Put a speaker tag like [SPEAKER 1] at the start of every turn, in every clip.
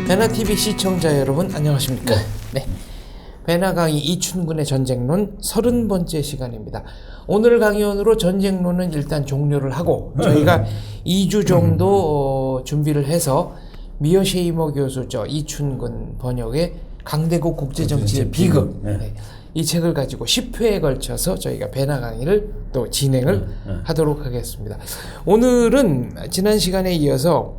[SPEAKER 1] 배나TV 시청자 여러분 안녕하십니까. 네. 배나 강의 이춘근의 전쟁론 30번째 시간입니다. 오늘 강연으로 전쟁론은 일단 종료를 하고 저희가 2주 정도 준비를 해서 미어쉐이머 교수 이춘근 번역의 강대국 국제정치의 비극 네. 이 책을 가지고 10회에 걸쳐서 저희가 배나 강의를 또 진행을 하도록 하겠습니다. 오늘은 지난 시간에 이어서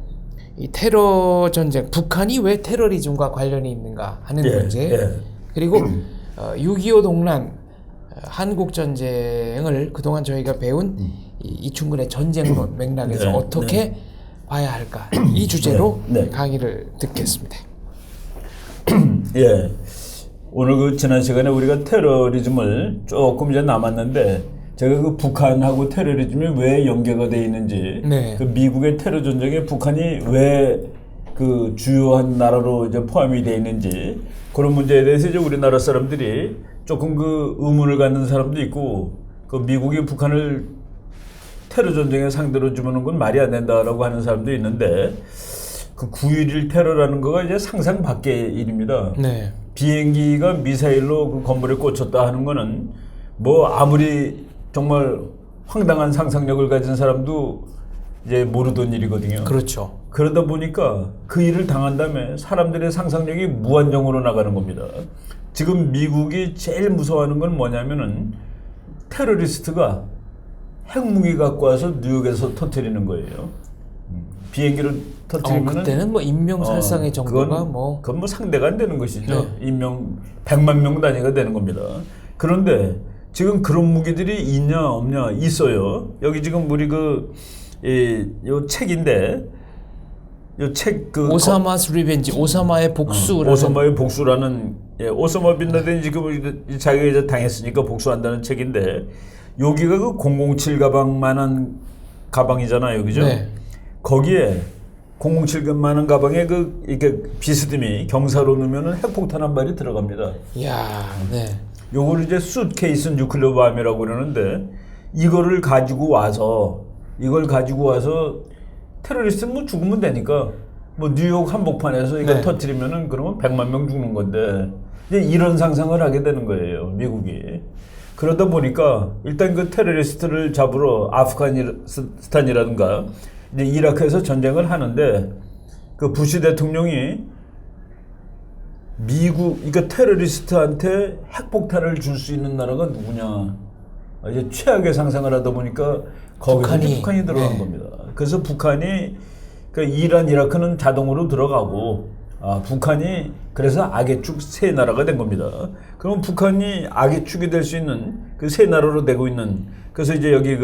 [SPEAKER 1] 이 테러 전쟁, 북한이 왜 테러리즘과 관련이 있는가 하는 문제, 그리고 6.25 동란 한국 전쟁을 그동안 저희가 배운 이춘근의 전쟁론 맥락에서 어떻게 봐야 할까 이 주제로 강의를 듣겠습니다.
[SPEAKER 2] 예, 오늘 그 지난 시간에 우리가 테러리즘을 조금 이제 남았는데 제가 그 북한하고 테러리즘이 왜 연계가 돼 있는지, 그 미국의 테러 전쟁에 북한이 왜 그 주요한 나라로 이제 포함이 돼 있는지 그런 문제에 대해서 이제 우리나라 사람들이 조금 그 의문을 갖는 사람도 있고, 그 미국이 북한을 테러 전쟁에 상대로 주는 건 말이 안 된다라고 하는 사람도 있는데, 그 9.11 테러라는 거가 이제 상상 밖의 일입니다. 네. 비행기가 미사일로 그 건물에 꽂혔다 하는 거는 뭐 아무리 정말 황당한 상상력을 가진 사람도 이제 모르던 일이거든요.
[SPEAKER 1] 그렇죠.
[SPEAKER 2] 그러다 보니까 그 일을 당한 다음에 사람들의 상상력이 무한정으로 나가는 겁니다. 지금 미국이 제일 무서워하는 건 뭐냐면은 테러리스트가 핵무기 갖고 와서 뉴욕에서 터뜨리는 거예요. 비행기를 터뜨리면
[SPEAKER 1] 그때는 뭐 인명살상의 정도가
[SPEAKER 2] 그건 뭐 상대가 안 되는 것이죠. 인명 100만 명 단위가 되는 겁니다. 그런데 지금 그런 무기들이 있냐 없냐 있어요. 여기 지금 우리 요 책인데, 요 책
[SPEAKER 1] 오사마's 리벤지, 오사마의 복수라는,
[SPEAKER 2] 오사마의 복수라는, 오사마 빈 라덴이 지금 자기가 이제 당했으니까 복수한다는 책인데, 여기가 그 007 가방만한 가방이잖아요, 그죠? 네. 거기에 007만한 가방에 이게 비스듬히 경사로 넣으면은 핵폭탄 한 발이 들어갑니다.
[SPEAKER 1] 이야, 네.
[SPEAKER 2] 요걸 이제 수트케이스 뉴클리어 밤이라고 그러는데, 이걸 가지고 와서 테러리스트는 뭐 죽으면 되니까 뭐 뉴욕 한복판에서 이거 터뜨리면은 그러면 100만 명 죽는 건데, 이제 이런 상상을 하게 되는 거예요, 미국이. 그러다 보니까 일단 그 테러리스트를 잡으러 아프가니스탄이라든가 이제 이라크에서 전쟁을 하는데, 그 부시 대통령이 그러니까 테러리스트한테 핵폭탄을 줄 수 있는 나라가 누구냐, 이제 최악의 상상을 하다 보니까 거기서 북한이 들어간 겁니다. 그래서 북한이 이란, 이라크는 자동으로 들어가고, 북한이 그래서 악의 축 세 나라가 된 겁니다. 그럼 북한이 악의 축이 될 수 있는 그 세 나라로 되고 있는, 그래서 이제 여기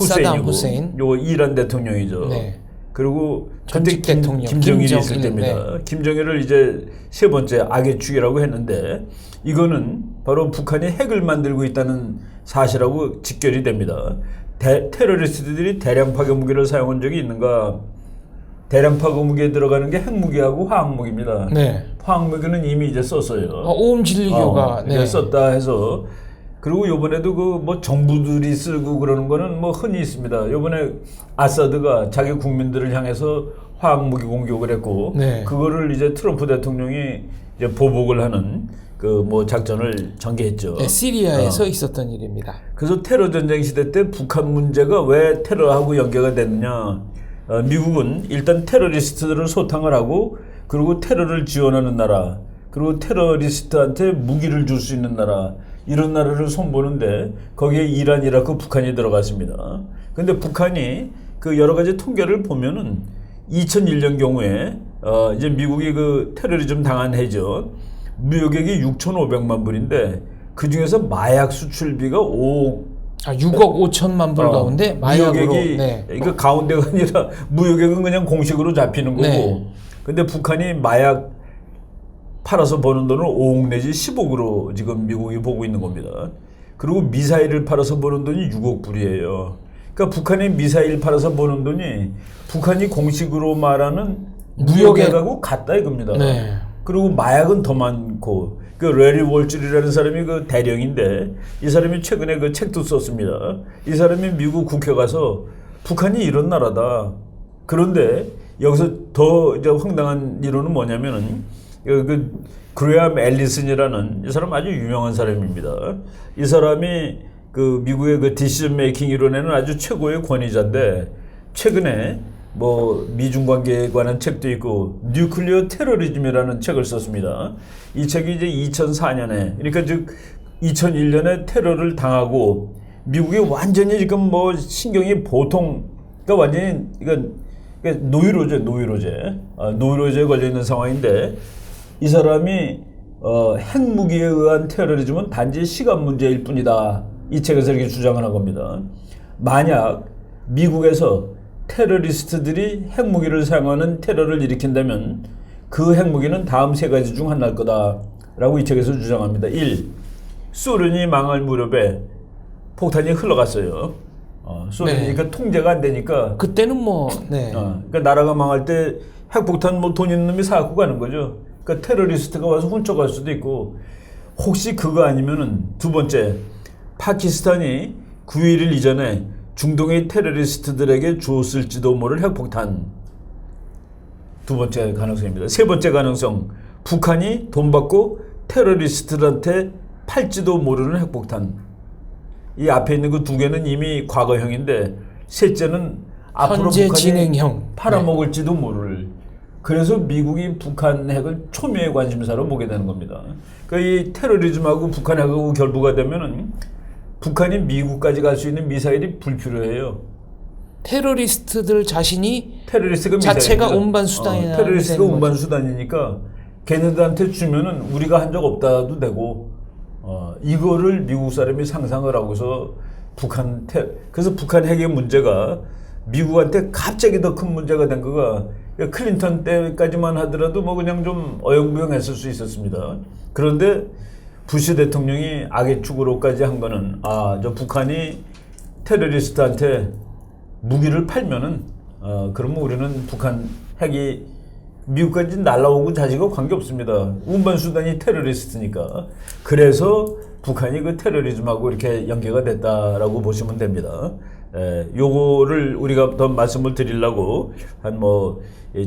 [SPEAKER 1] 사담 후세인,
[SPEAKER 2] 요 이란 대통령이죠. 네. 그리고
[SPEAKER 1] 전직 대통령
[SPEAKER 2] 김정일이 있을 때입니다. 김정일을 이제 세 번째 악의 축이라고 했는데, 이거는 바로 북한이 핵을 만들고 있다는 사실하고 직결이 됩니다. 테러리스트들이 대량 파괴 무기를 사용한 적이 있는가? 대량 파괴 무기에 들어가는 게 핵무기하고 화학무기입니다. 네. 화학무기는 이미 이제 썼어요.
[SPEAKER 1] 오음 진리교가
[SPEAKER 2] 썼다 해서. 그리고 요번에도 뭐 정부들이 쓰고 그러는 거는 뭐 흔히 있습니다. 요번에 아사드가 자기 국민들을 향해서 화학무기 공격을 했고, 그거를 이제 트럼프 대통령이 이제 보복을 하는 뭐 작전을 전개했죠.
[SPEAKER 1] 네, 시리아에서 있었던 일입니다.
[SPEAKER 2] 그래서 테러 전쟁 시대 때 북한 문제가 왜 테러하고 연계가 됐느냐? 미국은 일단 테러리스트들을 소탕을 하고, 그리고 테러를 지원하는 나라, 그리고 테러리스트한테 무기를 줄 수 있는 나라, 이런 나라를 손보는데 거기에 이란, 이라크, 북한이 들어갔습니다. 근데 북한이 그 여러 가지 통계를 보면은 2001년 경우에 이제 미국이 그 테러리즘 당한 해죠. 무역액이 6,500만 불인데 그 중에서 마약 수출비가 6억
[SPEAKER 1] 5천만 불 가운데 마약으로,
[SPEAKER 2] 그러니까 가운데가 아니라 무역액은 그냥 공식으로 잡히는 거고, 근데 북한이 마약 팔아서 버는 돈을 5억 내지 10억으로 지금 미국이 보고 있는 겁니다. 그리고 미사일을 팔아서 버는 돈이 6억 불이에요. 그러니까 북한이 미사일 팔아서 버는 돈이 북한이 공식으로 말하는 무역액하고 같다 이겁니다. 그리고 마약은 더 많고, 그 레리 월줄이라는 사람이 그 대령인데, 이 사람이 최근에 그 책도 썼습니다. 이 사람이 미국 국회 가서 북한이 이런 나라다. 그런데 여기서 더 이제 황당한 이론은 뭐냐면은 그레엄 앨리슨이라는 이 사람 아주 유명한 사람입니다. 이 사람이 그 미국의 그 디시전 메이킹 이론에는 아주 최고의 권위자인데 최근에 뭐 미중 관계에 관한 책도 있고 뉴클리어 테러리즘이라는 책을 썼습니다. 이 책이 이제 2004년에 그러니까 즉 2001년에 테러를 당하고 미국이 완전히 지금 뭐 신경이 보통 그러니까 완전히 이건 노이로제에 걸려 있는 상황인데 이 사람이 핵무기에 의한 테러리즘은 단지 시간 문제일 뿐이다. 이 책에서 이렇게 주장을 한 겁니다. 만약 미국에서 테러리스트들이 핵무기를 사용하는 테러를 일으킨다면 그 핵무기는 다음 세 가지 중 하나일 거다라고 이 책에서 주장합니다. 1. 소련이 망할 무렵에 폭탄이 흘러갔어요. 소련이
[SPEAKER 1] 네.
[SPEAKER 2] 그러니까 통제가 안 되니까
[SPEAKER 1] 그때는 뭐 네.
[SPEAKER 2] 그러니까 나라가 망할 때 핵폭탄 뭐 돈 있는 놈이 사갖고 가는 거죠. 그러니까 테러리스트가 와서 훔쳐갈 수도 있고 혹시 그거 아니면은 두 번째 파키스탄이 9.11 이전에 중동의 테러리스트들에게 줬을지도 모를 핵폭탄. 두 번째 가능성입니다. 세 번째 가능성 북한이 돈 받고 테러리스트들한테 팔지도 모르는 핵폭탄. 이 앞에 있는 그 두 개는 이미 과거형인데 셋째는 앞으로
[SPEAKER 1] 현재
[SPEAKER 2] 북한이
[SPEAKER 1] 진행형.
[SPEAKER 2] 팔아먹을지도 모를. 그래서 미국이 북한 핵을 초미의 관심사로 보게 되는 겁니다. 그러니까 이 테러리즘하고 북한 핵하고 결부가 되면은 북한이 미국까지 갈 수 있는 미사일이 불필요해요.
[SPEAKER 1] 테러리스트들 자신이
[SPEAKER 2] 테러리스트가
[SPEAKER 1] 자체가
[SPEAKER 2] 미사일이죠.
[SPEAKER 1] 운반수단이나
[SPEAKER 2] 테러리스트가 운반수단이니까 걔네들한테 주면은 우리가 한 적 없다도 되고 이거를 미국 사람이 상상을 하고서 그래서 북한 핵의 문제가 미국한테 갑자기 더 큰 문제가 된 거가 클린턴 때까지만 하더라도 뭐 그냥 좀 어영부영했을 수 있었습니다. 그런데 부시 대통령이 악의 축으로까지 한 거는 저 북한이 테러리스트한테 무기를 팔면은 그러면 우리는 북한 핵이 미국까지 날라오고 자지가 관계없습니다. 운반수단이 테러리스트니까. 그래서 북한이 그 테러리즘하고 이렇게 연계가 됐다라고 보시면 됩니다. 요거를 우리가 더 말씀을 드리려고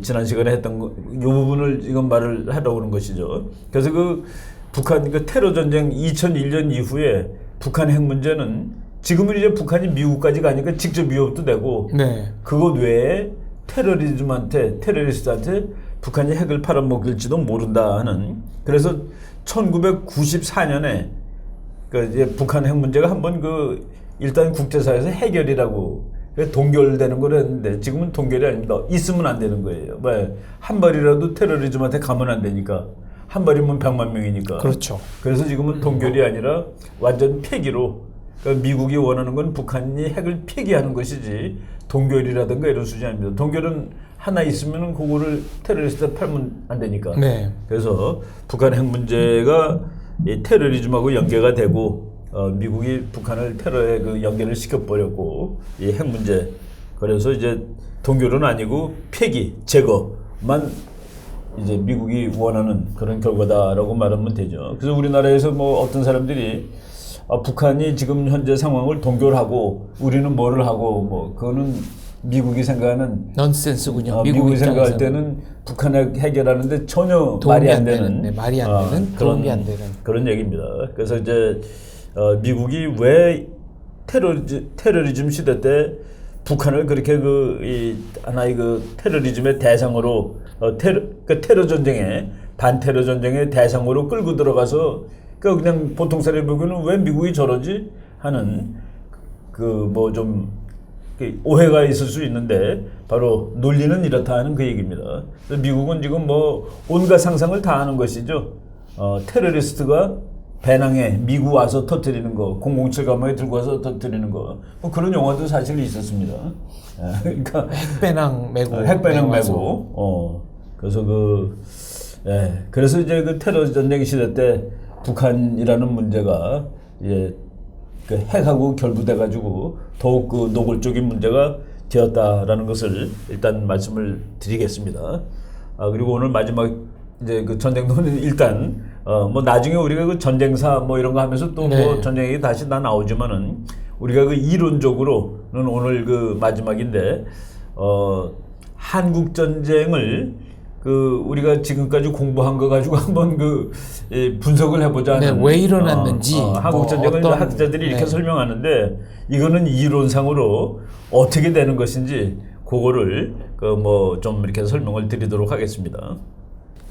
[SPEAKER 2] 지난 시간에 했던 요 부분을 지금 말을 하려고 하는 것이죠. 그래서 그 북한 그 테러 전쟁 2001년 이후에 북한 핵 문제는 지금은 이제 북한이 미국까지 가니까 직접 위협도 되고
[SPEAKER 1] 네.
[SPEAKER 2] 그것 외에 테러리스트한테 북한이 핵을 팔아먹을지도 모른다 하는. 그래서 1994년에 이제 북한 핵 문제가 한번 일단 국제사회에서 해결이라고 동결되는 걸 했는데 지금은 동결이 아닙니다. 있으면 안 되는 거예요. 한 발이라도 테러리즘한테 가면 안 되니까. 한 발이면 100만 명이니까.
[SPEAKER 1] 그렇죠.
[SPEAKER 2] 그래서 지금은 동결이 아니라 완전 폐기로. 그러니까 미국이 원하는 건 북한이 핵을 폐기하는 것이지 동결이라든가 이런 수준이 아닙니다. 동결은 하나 있으면은 그거를 테러리스트에 팔면 안 되니까.
[SPEAKER 1] 네.
[SPEAKER 2] 그래서 북한 핵 문제가 이 테러리즘하고 연계가 되고 미국이 북한을 테러에 그 연계를 시켜버렸고 이 핵 문제. 그래서 이제 동결은 아니고 폐기, 제거만 이제 미국이 원하는 그런 결과다라고 말하면 되죠. 그래서 우리나라에서 뭐 어떤 사람들이 북한이 지금 현재 상황을 동결하고 우리는 뭐를 하고 뭐 그거는 미국이 생각하는
[SPEAKER 1] 넌센스군요.
[SPEAKER 2] 미국이 생각할 때는 북한 해결하는데 전혀 말이 안 되는
[SPEAKER 1] 말이 안 되는 도움이 안 되는
[SPEAKER 2] 그런 얘기입니다. 그래서 이제 미국이 왜 테러리즘 시대 때 북한을 그렇게 하나의 테러리즘의 대상으로 테러 전쟁에 반테러 전쟁의 대상으로 끌고 들어가서 그냥 보통 사람이 보기에는 왜 미국이 저러지 하는 좀 오해가 있을 수 있는데 바로 논리는 이렇다 하는 그 얘기입니다. 그래서 미국은 지금 온갖 상상을 다 하는 것이죠. 테러리스트가 배낭에 미국 와서 터뜨리는 거, 007 가방에 들고 와서 터뜨리는 거, 그런 영화도 사실 있었습니다. 그러니까
[SPEAKER 1] 핵배낭 메고
[SPEAKER 2] 그래서 그래서 이제 그 테러 전쟁 시대 때 북한이라는 문제가 핵하고 결부돼 가지고 더욱 노골적인 문제가 되었다라는 것을 일단 말씀을 드리겠습니다. 그리고 오늘 마지막 이제 전쟁도는 일단 나중에 우리가 전쟁사 이런 거 하면서 또
[SPEAKER 1] 네.
[SPEAKER 2] 전쟁이 다시 다 나오지만은 우리가 이론적으로는 오늘 마지막인데 한국 전쟁을 그 우리가 지금까지 공부한 거 가지고 한번 분석을 해보자.
[SPEAKER 1] 네, 왜 일어났는지
[SPEAKER 2] 한국 전쟁을
[SPEAKER 1] 어떤,
[SPEAKER 2] 학자들이 이렇게 설명하는데 이거는 이론상으로 어떻게 되는 것인지 그거를 좀 이렇게 설명을 드리도록 하겠습니다.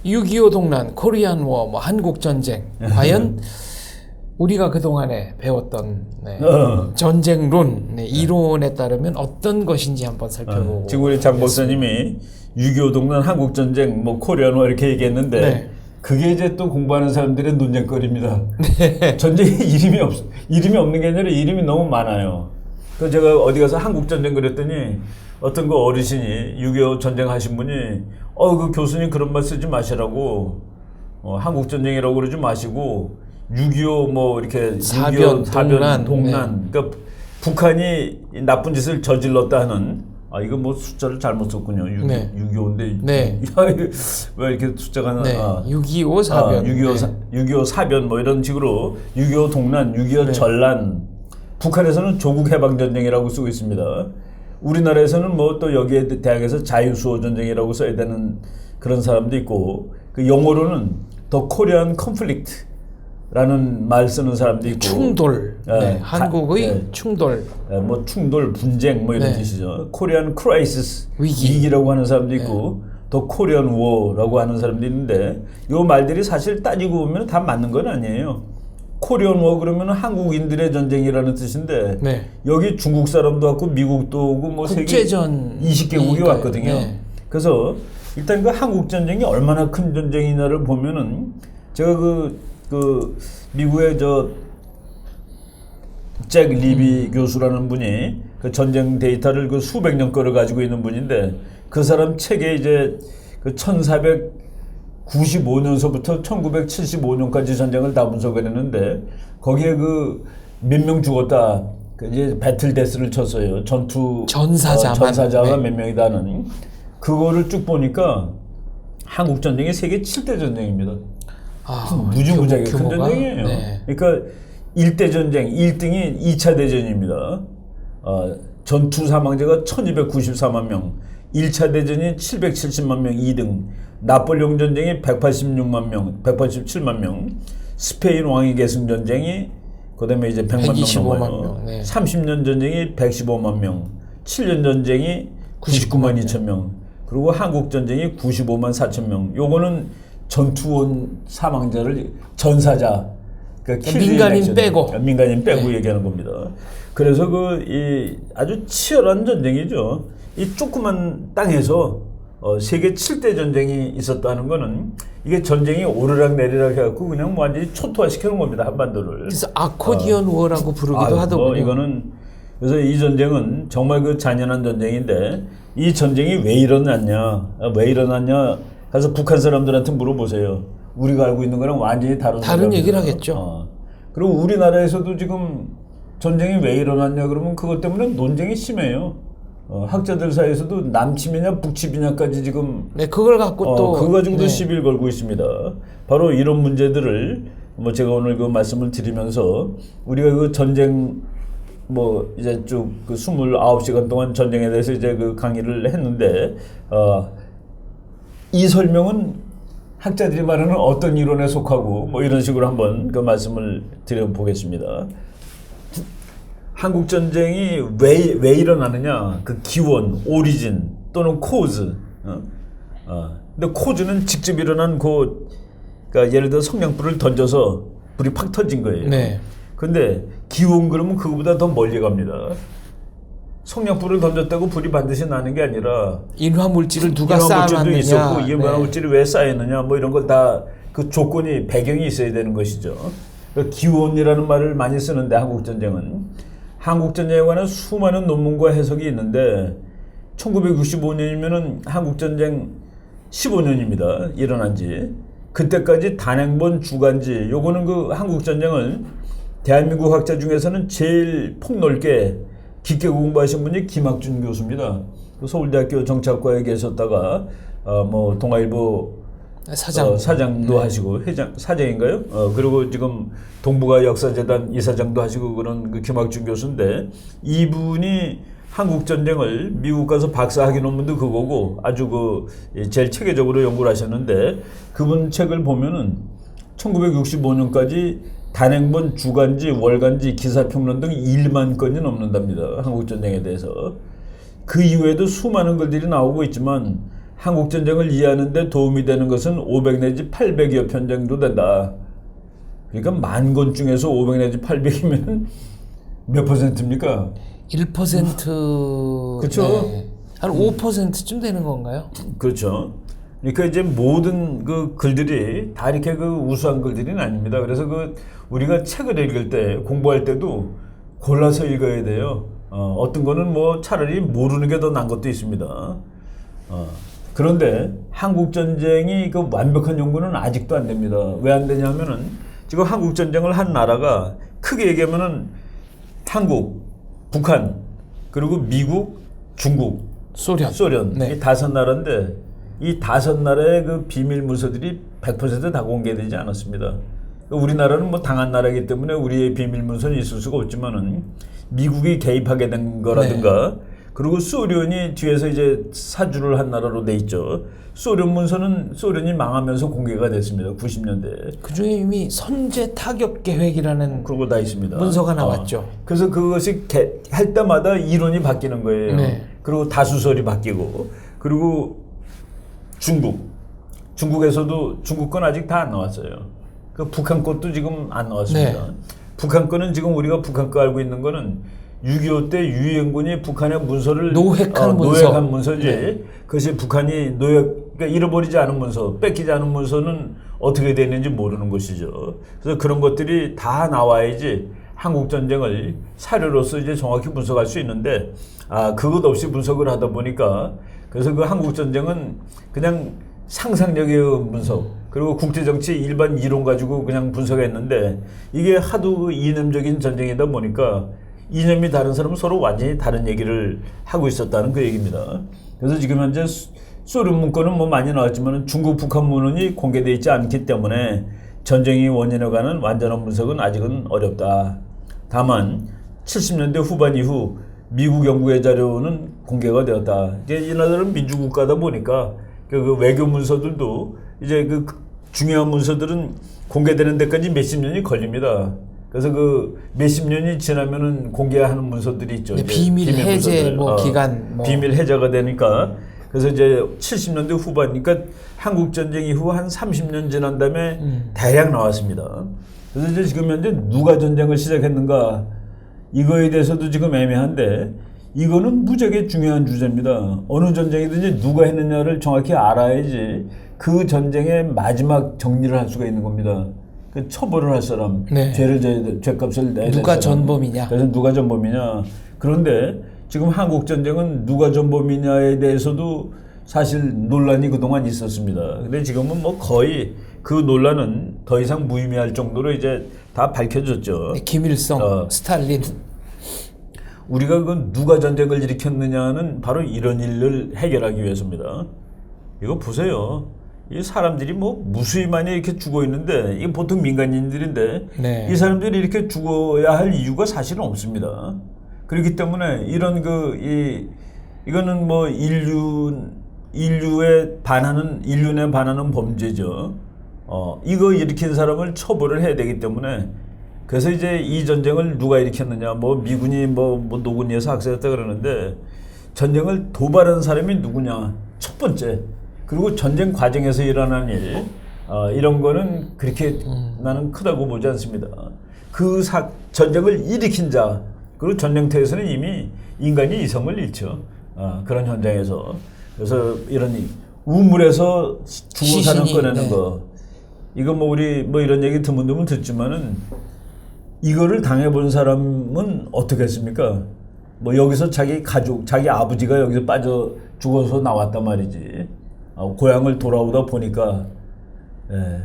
[SPEAKER 1] 6.25 동란, 코리안 워, 한국 전쟁 과연 우리가 그동안에 배웠던 전쟁론, 이론에 따르면 어떤 것인지 한번 살펴보고
[SPEAKER 2] 지금 우리 장 박사님이 6.25 동란 한국 전쟁, 코리안 워 이렇게 얘기했는데
[SPEAKER 1] 네.
[SPEAKER 2] 그게 이제 또 공부하는 사람들의 논쟁거리입니다. 네. 전쟁에 이름이 없는 게 아니라 이름이 너무 많아요. 그 제가 어디 가서 한국 전쟁 그랬더니 어떤 그 어르신이 6.25 전쟁 하신 분이 그 교수님 그런 말 쓰지 마시라고 한국 전쟁이라고 그러지 마시고 6.25 이렇게
[SPEAKER 1] 사변,
[SPEAKER 2] 동란
[SPEAKER 1] 네.
[SPEAKER 2] 그러니까 북한이 나쁜 짓을 저질렀다 하는 이거 숫자를 잘못 썼군요. 6.25인데
[SPEAKER 1] 네.
[SPEAKER 2] 왜 이렇게 숫자가
[SPEAKER 1] 6.25 사변
[SPEAKER 2] 6.25 사변 이런 식으로 6.25 동란 6.25 전란 북한에서는 조국 해방 전쟁이라고 쓰고 있습니다. 우리나라에서는 또 여기에 대학에서 자유수호 전쟁이라고 써야 되는 그런 사람도 있고 그 영어로는 더 코리안 컨플릭트라는 말 쓰는 사람도 있고
[SPEAKER 1] 충돌 한국의 충돌
[SPEAKER 2] 충돌 분쟁 이런 뜻이죠. 코리안 크라이시스 위기라고 하는 사람도 있고 더 코리안 워라고 하는 사람도 있는데 이 말들이 사실 따지고 보면 다 맞는 건 아니에요. 코리안 워 그러면 한국인들의 전쟁이라는 뜻인데 여기 중국 사람도 왔고 미국도 오고
[SPEAKER 1] 국제전
[SPEAKER 2] 세계 20개국이 왔거든요. 그래서 일단 그 한국 전쟁이 얼마나 큰 전쟁이냐를 보면은 제가 그 미국의 잭 리비 교수라는 분이 그 전쟁 데이터를 그 수백 년 거를 가지고 있는 분인데 그 사람 책에 이제 그 1895년서부터 1975년까지 전쟁을 다 분석을 했는데 거기에 몇 명 죽었다. 이제 배틀 데스를 쳤어요. 전사자가 몇 명이다는 그거를 쭉 보니까 한국 전쟁이 세계 7대 전쟁입니다. 무지무지하게 큰 전쟁이에요. 그러니까 1대 전쟁 1등이 2차 대전입니다. 전투 사망자가 1294만 명, 1차 대전이 770만 명 2등, 나폴레옹 전쟁이 186만 명, 187만 명, 스페인 왕위 계승 전쟁이 그다음에 이제 100만 명 넘어요. 30년 전쟁이 115만 명, 7년 전쟁이 99만 2천 명, 그리고 한국 전쟁이 95만 4천 명. 요거는 전투원 사망자를 전사자, 그러니까
[SPEAKER 1] 민간인 빼고
[SPEAKER 2] 얘기하는 겁니다. 그래서 이 아주 치열한 전쟁이죠. 이 조그만 땅에서 세계 7대 전쟁이 있었다는 거는 이게 전쟁이 오르락 내리락 해갖고 그냥 완전히 초토화시켜 놓은 겁니다. 한반도를.
[SPEAKER 1] 그래서 아코디언 워라고 부르기도 하더군요.
[SPEAKER 2] 이거는 그래서 이 전쟁은 정말 그 잔인한 전쟁인데 이 전쟁이 왜 일어났냐 가서 북한 사람들한테 물어보세요. 우리가 알고 있는 거랑 완전히 다른
[SPEAKER 1] 얘기를 하겠죠.
[SPEAKER 2] 그리고 우리나라에서도 지금 전쟁이 왜 일어났냐 그러면 그것 때문에 논쟁이 심해요. 학자들 사이에서도 남침이냐 북침이냐까지 지금
[SPEAKER 1] 그걸 갖고 또
[SPEAKER 2] 그거 가지고도 시비를 걸고 있습니다. 바로 이런 문제들을 제가 오늘 그 말씀을 드리면서 우리가 그 전쟁 이제 쭉 그 29시간 동안 전쟁에 대해서 이제 그 강의를 했는데 이 설명은 학자들이 말하는 어떤 이론에 속하고 이런 식으로 한번 그 말씀을 드려보겠습니다. 한국 전쟁이 왜 일어나느냐 그 기원, 오리진 또는 코즈. 근데 코즈는 직접 일어난 그러니까 예를 들어 성냥불을 던져서 불이 팍 터진 거예요. 근데 기원 그러면 그거보다 더 멀리 갑니다. 성냥불을 던졌다고 불이 반드시 나는 게 아니라
[SPEAKER 1] 인화물질을 누가 쌓아놨느냐,
[SPEAKER 2] 있었고 인화물질이 왜 쌓였느냐 이런 걸 다 그 조건이 배경이 있어야 되는 것이죠. 그러니까 기원이라는 말을 많이 쓰는데 한국 전쟁에 관한 수많은 논문과 해석이 있는데 1965년이면은 한국 전쟁 15년입니다. 일어난 지. 그때까지 단행본 주간지 요거는 그 한국 전쟁을 대한민국 학자 중에서는 제일 폭넓게 깊게 공부하신 분이 김학준 교수입니다. 서울대학교 정치학과에 계셨다가 동아일보 사장도 하시고 사장인가요? 그리고 지금 동북아 역사재단 이사장도 하시고 그런 그 김학준 교수인데 이분이 한국 전쟁을 미국 가서 박사학위 논문도 그거고 아주 그 제일 체계적으로 연구를 하셨는데 그분 책을 보면은 1965년까지 단행본 주간지, 월간지, 기사평론 등 1만 건이 넘는답니다. 한국 전쟁에 대해서. 그 이후에도 수많은 글들이 나오고 있지만 한국 전쟁을 이해하는 데 도움이 되는 것은 500 내지 800여 편 정도 된다. 그러니까 10,000권 중에서 500 내지 800이면 몇 %입니까?
[SPEAKER 1] 1%
[SPEAKER 2] 그렇죠.
[SPEAKER 1] 네. 한 5%쯤 되는 건가요?
[SPEAKER 2] 그렇죠. 그러니까 이제 모든 그 글들이 다 이렇게 그 우수한 글들은 아닙니다. 그래서 그 우리가 책을 읽을 때 공부할 때도 골라서 읽어야 돼요. 어떤 거는 뭐 차라리 모르는 게 더 나은 것도 있습니다. 그런데 한국 전쟁이 그 완벽한 연구는 아직도 안 됩니다. 왜 안 되냐면은 지금 한국 전쟁을 한 나라가 크게 얘기하면은 한국, 북한, 그리고 미국, 중국, 소련
[SPEAKER 1] 네.
[SPEAKER 2] 이 5나라인데 이 5나라의 그 비밀 문서들이 100% 다 공개되지 않았습니다. 우리나라는 뭐 당한 나라이기 때문에 우리의 비밀 문서는 있을 수가 없지만은 미국이 개입하게 된 거라든가 그리고 소련이 뒤에서 이제 사주를 한 나라로 돼 있죠. 소련 문서는 소련이 망하면서 공개가 됐습니다. 90년대.
[SPEAKER 1] 그중에 이미 선제 타격 계획이라는
[SPEAKER 2] 그런 거 다 있습니다.
[SPEAKER 1] 문서가 나왔죠.
[SPEAKER 2] 그래서 그것이 할 때마다 이론이 바뀌는 거예요.
[SPEAKER 1] 네.
[SPEAKER 2] 그리고 다수설이 바뀌고 그리고 중국에서도 중국 건 아직 다 안 나왔어요. 그 북한 것도 지금 안 나왔습니다.
[SPEAKER 1] 네.
[SPEAKER 2] 북한 거는 지금 우리가 북한 거 알고 있는 거는 6.25 때 유엔군이 북한의 문서를
[SPEAKER 1] 노획한
[SPEAKER 2] 노획한 문서지.
[SPEAKER 1] 네.
[SPEAKER 2] 그것이 북한이 그러니까 잃어버리지 않은 문서, 뺏기지 않은 문서는 어떻게 되는지 모르는 것이죠. 그래서 그런 것들이 다 나와야지 한국 전쟁을 사료로서 이제 정확히 분석할 수 있는데 그것 없이 분석을 하다 보니까 그래서 그 한국 전쟁은 그냥 상상력의 분석 그리고 국제정치 일반 이론 가지고 그냥 분석했는데 이게 하도 이념적인 전쟁이다 보니까 이념이 다른 사람은 서로 완전히 다른 얘기를 하고 있었다는 그 얘기입니다. 그래서 지금 현재 소련 문건은 뭐 많이 나왔지만 중국 북한 문헌이 공개되어 있지 않기 때문에 전쟁의 원인에 관한 완전한 분석은 아직은 어렵다. 다만 70년대 후반 이후 미국 영국의 자료는 공개가 되었다. 이제 이 나라는 민주국가다 보니까 그 외교 문서들도 이제 그 중요한 문서들은 공개되는 데까지 몇십 년이 걸립니다. 그래서 그 몇십 년이 지나면은 공개하는 문서들이 있죠.
[SPEAKER 1] 네, 비밀 해제 뭐 기간
[SPEAKER 2] 비밀 해제가 되니까 그래서 이제 70년대 후반 그러니까 한국 전쟁 이후 한 30년 지난 다음에 대략 나왔습니다. 그래서 이제 지금 현재 누가 전쟁을 시작했는가 이거에 대해서도 지금 애매한데 이거는 무지하게 중요한 주제입니다. 어느 전쟁이든지 누가 했느냐를 정확히 알아야지 그 전쟁의 마지막 정리를 할 수가 있는 겁니다. 그 처벌을 할 사람,
[SPEAKER 1] 네.
[SPEAKER 2] 죄값을 내야 될
[SPEAKER 1] 누가
[SPEAKER 2] 사람.
[SPEAKER 1] 전범이냐.
[SPEAKER 2] 그래서 누가 전범이냐. 그런데 지금 한국 전쟁은 누가 전범이냐에 대해서도 사실 논란이 그동안 있었습니다. 근데 지금은 뭐 거의 그 논란은 더 이상 무의미할 정도로 이제 다 밝혀졌죠.
[SPEAKER 1] 네, 김일성, 스탈린.
[SPEAKER 2] 우리가 그 누가 전쟁을 일으켰느냐는 바로 이런 일을 해결하기 위해서입니다. 이거 보세요. 이 사람들이 뭐 무수히 많이 이렇게 죽어 있는데 이게 보통 민간인들인데
[SPEAKER 1] 네.
[SPEAKER 2] 이 사람들이 이렇게 죽어야 할 이유가 사실은 없습니다. 그렇기 때문에 이런 이거는 뭐 인류에 반하는 범죄죠. 이거 일으킨 사람을 처벌을 해야 되기 때문에 그래서 이제 이 전쟁을 누가 일으켰느냐 뭐 미군이 뭐 노군이에서 학살했다 그러는데 전쟁을 도발한 사람이 누구냐 첫 번째 그리고 전쟁 과정에서 일어난 일 이런 거는 그렇게 나는 크다고 보지 않습니다. 전쟁을 일으킨 자 그리고 전쟁터에서는 이미 인간이 이성을 잃죠. 그런 현장에서 그래서 이런 우물에서 죽은 사람 꺼내는 거 이거 뭐 우리 뭐 이런 얘기 드문드문 듣지만은 이거를 당해본 사람은 어떻게 했습니까? 뭐 여기서 자기 가족, 자기 아버지가 여기서 빠져 죽어서 나왔단 말이지. 고향을 돌아오다 보니까.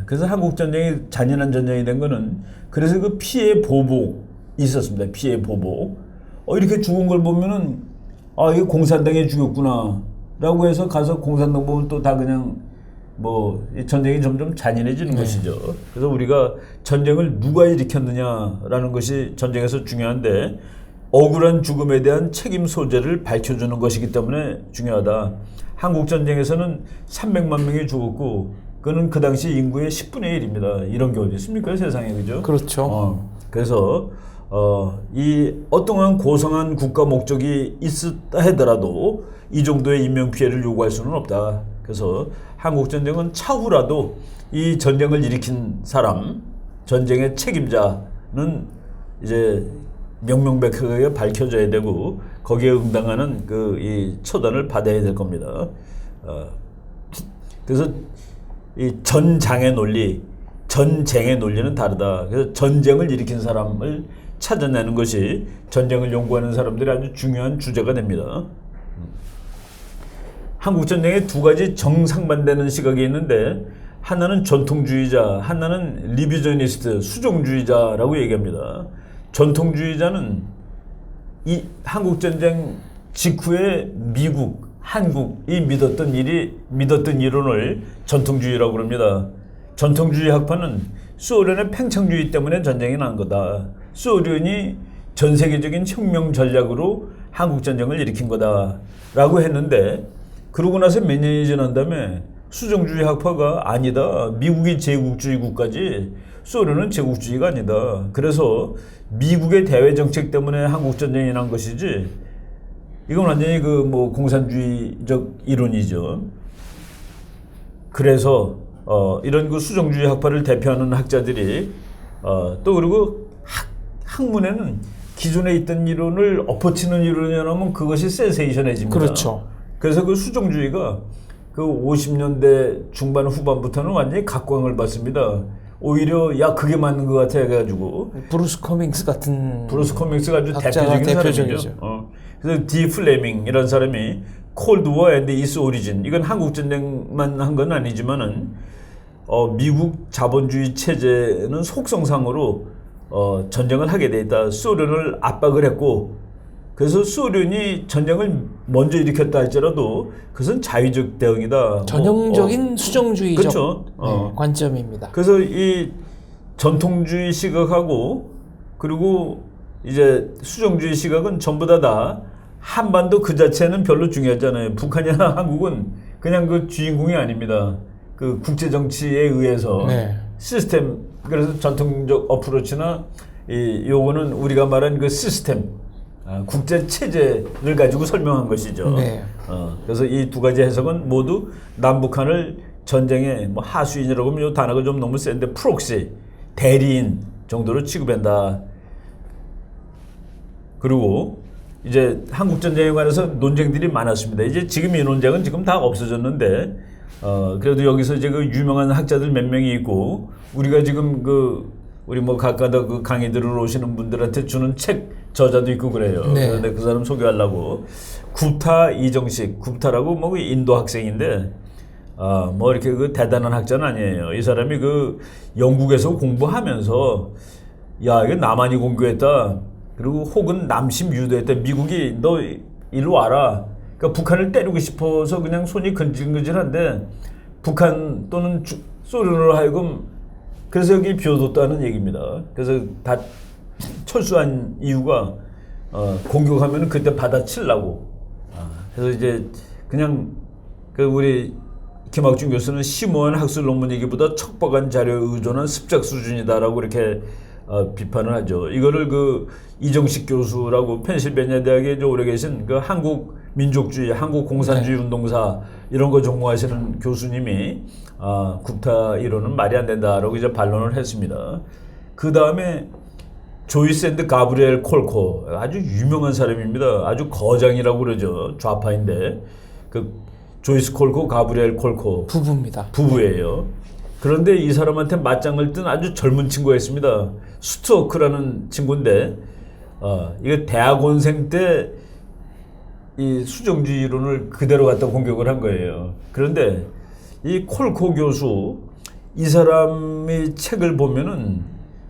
[SPEAKER 2] 그래서 한국 전쟁이 잔인한 전쟁이 된 거는 그래서 그 피해 보복 있었습니다. 피해 보복. 이렇게 죽은 걸 보면은 이게 공산당이 죽였구나. 라고 해서 가서 공산당 보면 또 다 그냥 뭐 이 전쟁이 점점 잔인해지는 것이죠. 그래서 우리가 전쟁을 누가 일으켰느냐라는 것이 전쟁에서 중요한데 억울한 죽음에 대한 책임 소재를 밝혀주는 것이기 때문에 중요하다. 한국 전쟁에서는 300만 명이 죽었고 그는 그 당시 인구의 10분의 1입니다. 이런 게 어디 있습니까 세상에, 그죠?
[SPEAKER 1] 그렇죠.
[SPEAKER 2] 그래서 이 어떠한 고성한 국가 목적이 있었다 하더라도 이 정도의 인명 피해를 요구할 수는 없다. 그래서 한국 전쟁은 차후라도 이 전쟁을 일으킨 사람, 전쟁의 책임자는 이제 명명백백하게 밝혀져야 되고 거기에 응당하는 이 처단을 받아야 될 겁니다. 그래서 이 전장의 논리, 전쟁의 논리는 다르다. 그래서 전쟁을 일으킨 사람을 찾아내는 것이 전쟁을 연구하는 사람들이 아주 중요한 주제가 됩니다. 한국 전쟁에 두 가지 정상반되는 시각이 있는데 하나는 전통주의자, 하나는 리비저니스트, 수종주의자라고 얘기합니다. 전통주의자는 이 한국 전쟁 직후에 미국, 한국이 믿었던 이론을 전통주의라고 그럽니다. 전통주의 학파는 소련의 팽창주의 때문에 전쟁이 난 거다. 소련이 전 세계적인 혁명 전략으로 한국 전쟁을 일으킨 거다라고 했는데 그러고 나서 몇 년이 지난 다음에 수정주의 학파가 아니다. 미국이 제국주의 국가지 소련은 제국주의가 아니다. 그래서 미국의 대외 정책 때문에 한국 전쟁이 난 것이지 이건 완전히 공산주의적 이론이죠. 그래서 이런 수정주의 학파를 대표하는 학자들이 또 그리고 학문에는 기존에 있던 이론을 엎어치는 이론이라면 그것이 센세이션해집니다.
[SPEAKER 1] 그렇죠.
[SPEAKER 2] 그래서 그 수정주의가 그 50년대 중반 후반부터는 완전히 각광을 받습니다. 오히려 그게 맞는 것 같아 해가지고
[SPEAKER 1] 브루스 커밍스가
[SPEAKER 2] 아주 대표적인 사람이죠. 그래서 디 플레밍이라는 사람이 콜드 워 앤드 이스 오리진, 이건 한국 전쟁만 한 건 아니지만은 미국 자본주의 체제는 속성상으로 전쟁을 하게 돼 있다. 소련을 압박을 했고 그래서 소련이 전쟁을 먼저 일으켰다 할지라도 그것은 자위적 대응이다.
[SPEAKER 1] 전형적인 수정주의적
[SPEAKER 2] 그렇죠.
[SPEAKER 1] 관점입니다.
[SPEAKER 2] 그래서 이 전통주의 시각하고 그리고 이제 수정주의 시각은 전부 다 한반도 그 자체는 별로 중요하지 않아요. 북한이나 한국은 그냥 그 주인공이 아닙니다. 그 국제 정치에 의해서 시스템, 그래서 전통적 어프로치나 요거는 우리가 말한 그 시스템, 국제 체제를 가지고 설명한 것이죠. 그래서 이 두 가지 해석은 모두 남북한을 전쟁의 하수인이라고 하면 이 단어가 좀 너무 센데 프록시, 대리인 정도로 취급한다. 그리고 이제 한국 전쟁에 관해서 논쟁들이 많았습니다. 이제 지금 이 논쟁은 지금 다 없어졌는데 그래도 여기서 이제 그 유명한 학자들 몇 명이 있고 우리가 지금 우리 가까다 그 강의 들으러 오시는 분들한테 주는 책 저자도 있고 그래요. 그런데 그 사람 소개하려고 굽타 이정식, 굽타라고 인도 학생인데 이렇게 그 대단한 학자는 아니에요. 이 사람이 영국에서 공부하면서 이거 남한이 공격했다. 그리고 혹은 남심 유도했다. 미국이 너 이리로 와라. 그러니까 북한을 때리고 싶어서 그냥 손이 근질근질한데 북한 또는 소련으로 하여금 그래서 여기 비워뒀다는 얘기입니다. 그래서 다 철수한 이유가 공격하면 그때 받아치려고. 그래서 이제 그냥 우리 김학준 교수는 심오한 학술 논문 얘기보다 척박한 자료에 의존한 습작 수준이다라고 이렇게 비판을 하죠. 이거를 이정식 교수라고 펜실베니아 대학에 오래 계신 한국 민족주의, 한국 공산주의 운동사 이런 거 전공하시는 교수님이 굽타 이론은 말이 안 된다라고 이제 반론을 했습니다. 그 다음에 조이스 앤드 가브리엘 콜코, 아주 유명한 사람입니다. 아주 거장이라고 그러죠. 좌파인데 조이스 콜코, 가브리엘 콜코
[SPEAKER 1] 부부입니다.
[SPEAKER 2] 부부예요. 그런데 이 사람한테 맞짱을 뜬 아주 젊은 친구가 있습니다. 스투어크라는 친구인데 이거 대학원생 때 이 수정주의 이론을 그대로 갖다 공격을 한 거예요. 그런데 이 콜코 교수, 이 사람의 책을 보면은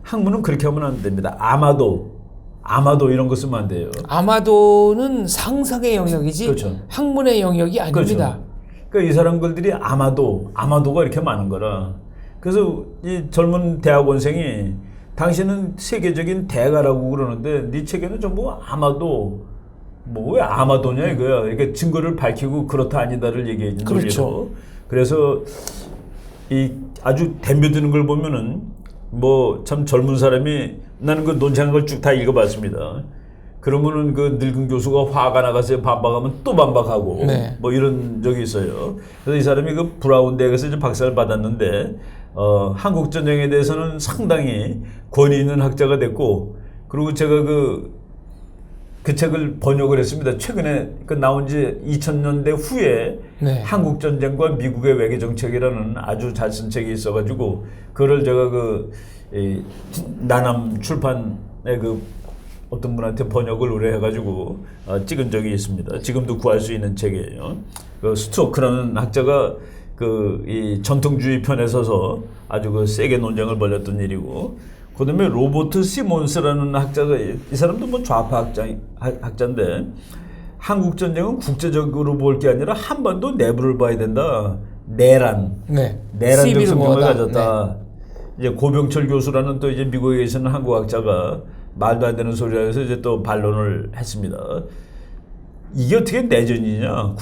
[SPEAKER 2] 학문은 그렇게 하면 안 됩니다. 아마도 이런 거 쓰면 안 돼요.
[SPEAKER 1] 아마도는 상상의 영역이지
[SPEAKER 2] 그렇죠.
[SPEAKER 1] 학문의 영역이 아닙니다.
[SPEAKER 2] 그렇죠. 그러니까 이 사람들이 아마도가 이렇게 많은 거라. 그래서 이 젊은 대학원생이 당신은 세계적인 대가라고 그러는데 네 책에는 전부 아마도 뭐 왜 아마도냐 이거야. 그러니까 증거를 밝히고 그렇다 아니다를 얘기해 주는
[SPEAKER 1] 그렇죠.
[SPEAKER 2] 논리로. 그래서 이 아주 덤벼드는 걸 보면은 뭐 참 젊은 사람이 나는 그 논쟁한 걸 쭉 다 읽어봤습니다. 그러면은 그 늙은 교수가 화가 나가서 반박하면 또 반박하고
[SPEAKER 1] 네.
[SPEAKER 2] 뭐 이런 적이 있어요. 그래서 이 사람이 그 브라운 대학에서 이제 박사를 받았는데 한국 전쟁에 대해서는 상당히 권위 있는 학자가 됐고 그리고 제가 그 책을 번역을 했습니다. 최근에 그 나온 지 2000년대 후에
[SPEAKER 1] 네.
[SPEAKER 2] 한국 전쟁과 미국의 외교 정책이라는 아주 잘 쓴 책이 있어가지고 그걸 제가 이 나남 출판의 그 어떤 분한테 번역을 의뢰해가지고 찍은 적이 있습니다. 지금도 구할 수 있는 책이에요. 그 스토크라는 학자가 이 전통주의 편에 서서 아주 그 세게 논쟁을 벌였던 일이고, 그다음에 로버트 시몬스라는 학자가 이 사람도 뭐 좌파 학자인데 한국 전쟁은 국제적으로 볼 게 아니라 한반도 내부를 봐야 된다. 내란적 성격을 가졌다.
[SPEAKER 1] 네.
[SPEAKER 2] 이제 고병철 교수라는 또 이제 미국에 계시는 한국 학자가 말도 안 되는 소리를 해서 이제 또 반론을 했습니다. 이게 어떻게 내전이냐?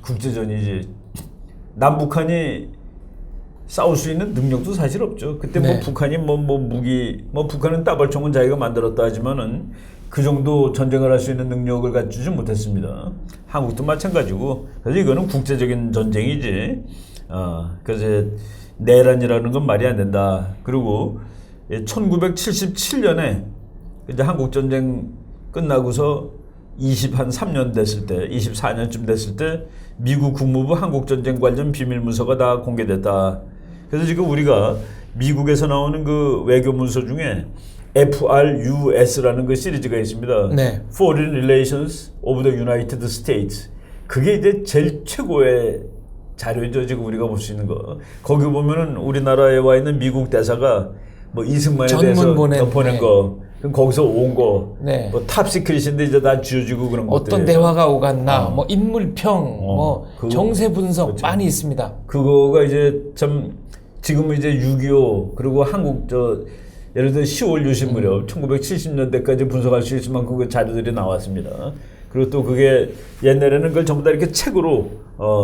[SPEAKER 2] 국제전이지. 남북한이 싸울 수 있는 능력도 사실 없죠. 그때 뭐 북한이 뭐 무기, 북한은 따발총은 자기가 만들었다 하지만은 그 정도 전쟁을 할 수 있는 능력을 갖추지 못했습니다. 한국도 마찬가지고. 그래서 이거는 국제적인 전쟁이지. 그래서 내란이라는 건 말이 안 된다. 그리고 1977년에 이제 한국 전쟁 끝나고서 23년 됐을 때, 24년쯤 됐을 때 미국 국무부 한국 전쟁 관련 비밀 문서가 다 공개됐다. 그래서 지금 우리가 미국에서 나오는 그 외교 문서 중에 FRUS라는 그 시리즈가 있습니다.
[SPEAKER 1] 네.
[SPEAKER 2] Foreign Relations of the United States. 그게 이제 제일 최고의 자료죠. 지금 우리가 볼 수 있는 거. 거기 보면은 우리나라에 와 있는 미국 대사가 뭐 이승만에 대해서 보낸 거. 그럼 거기서 온 거, 뭐 탑시크릿인데 이제 다 지워지고 그런 것들.
[SPEAKER 1] 어떤 대화가 오갔나, 뭐 인물평, 정세 분석 그렇죠. 많이 있습니다.
[SPEAKER 2] 그거가 이제 참 지금은 이제 6.25 그리고 한국 예를 들어 10월 유신 무렵 1970년대까지 분석할 수 있을 만큼 그 자료들이 나왔습니다. 그리고 또 그게 옛날에는 그걸 전부 다 이렇게 책으로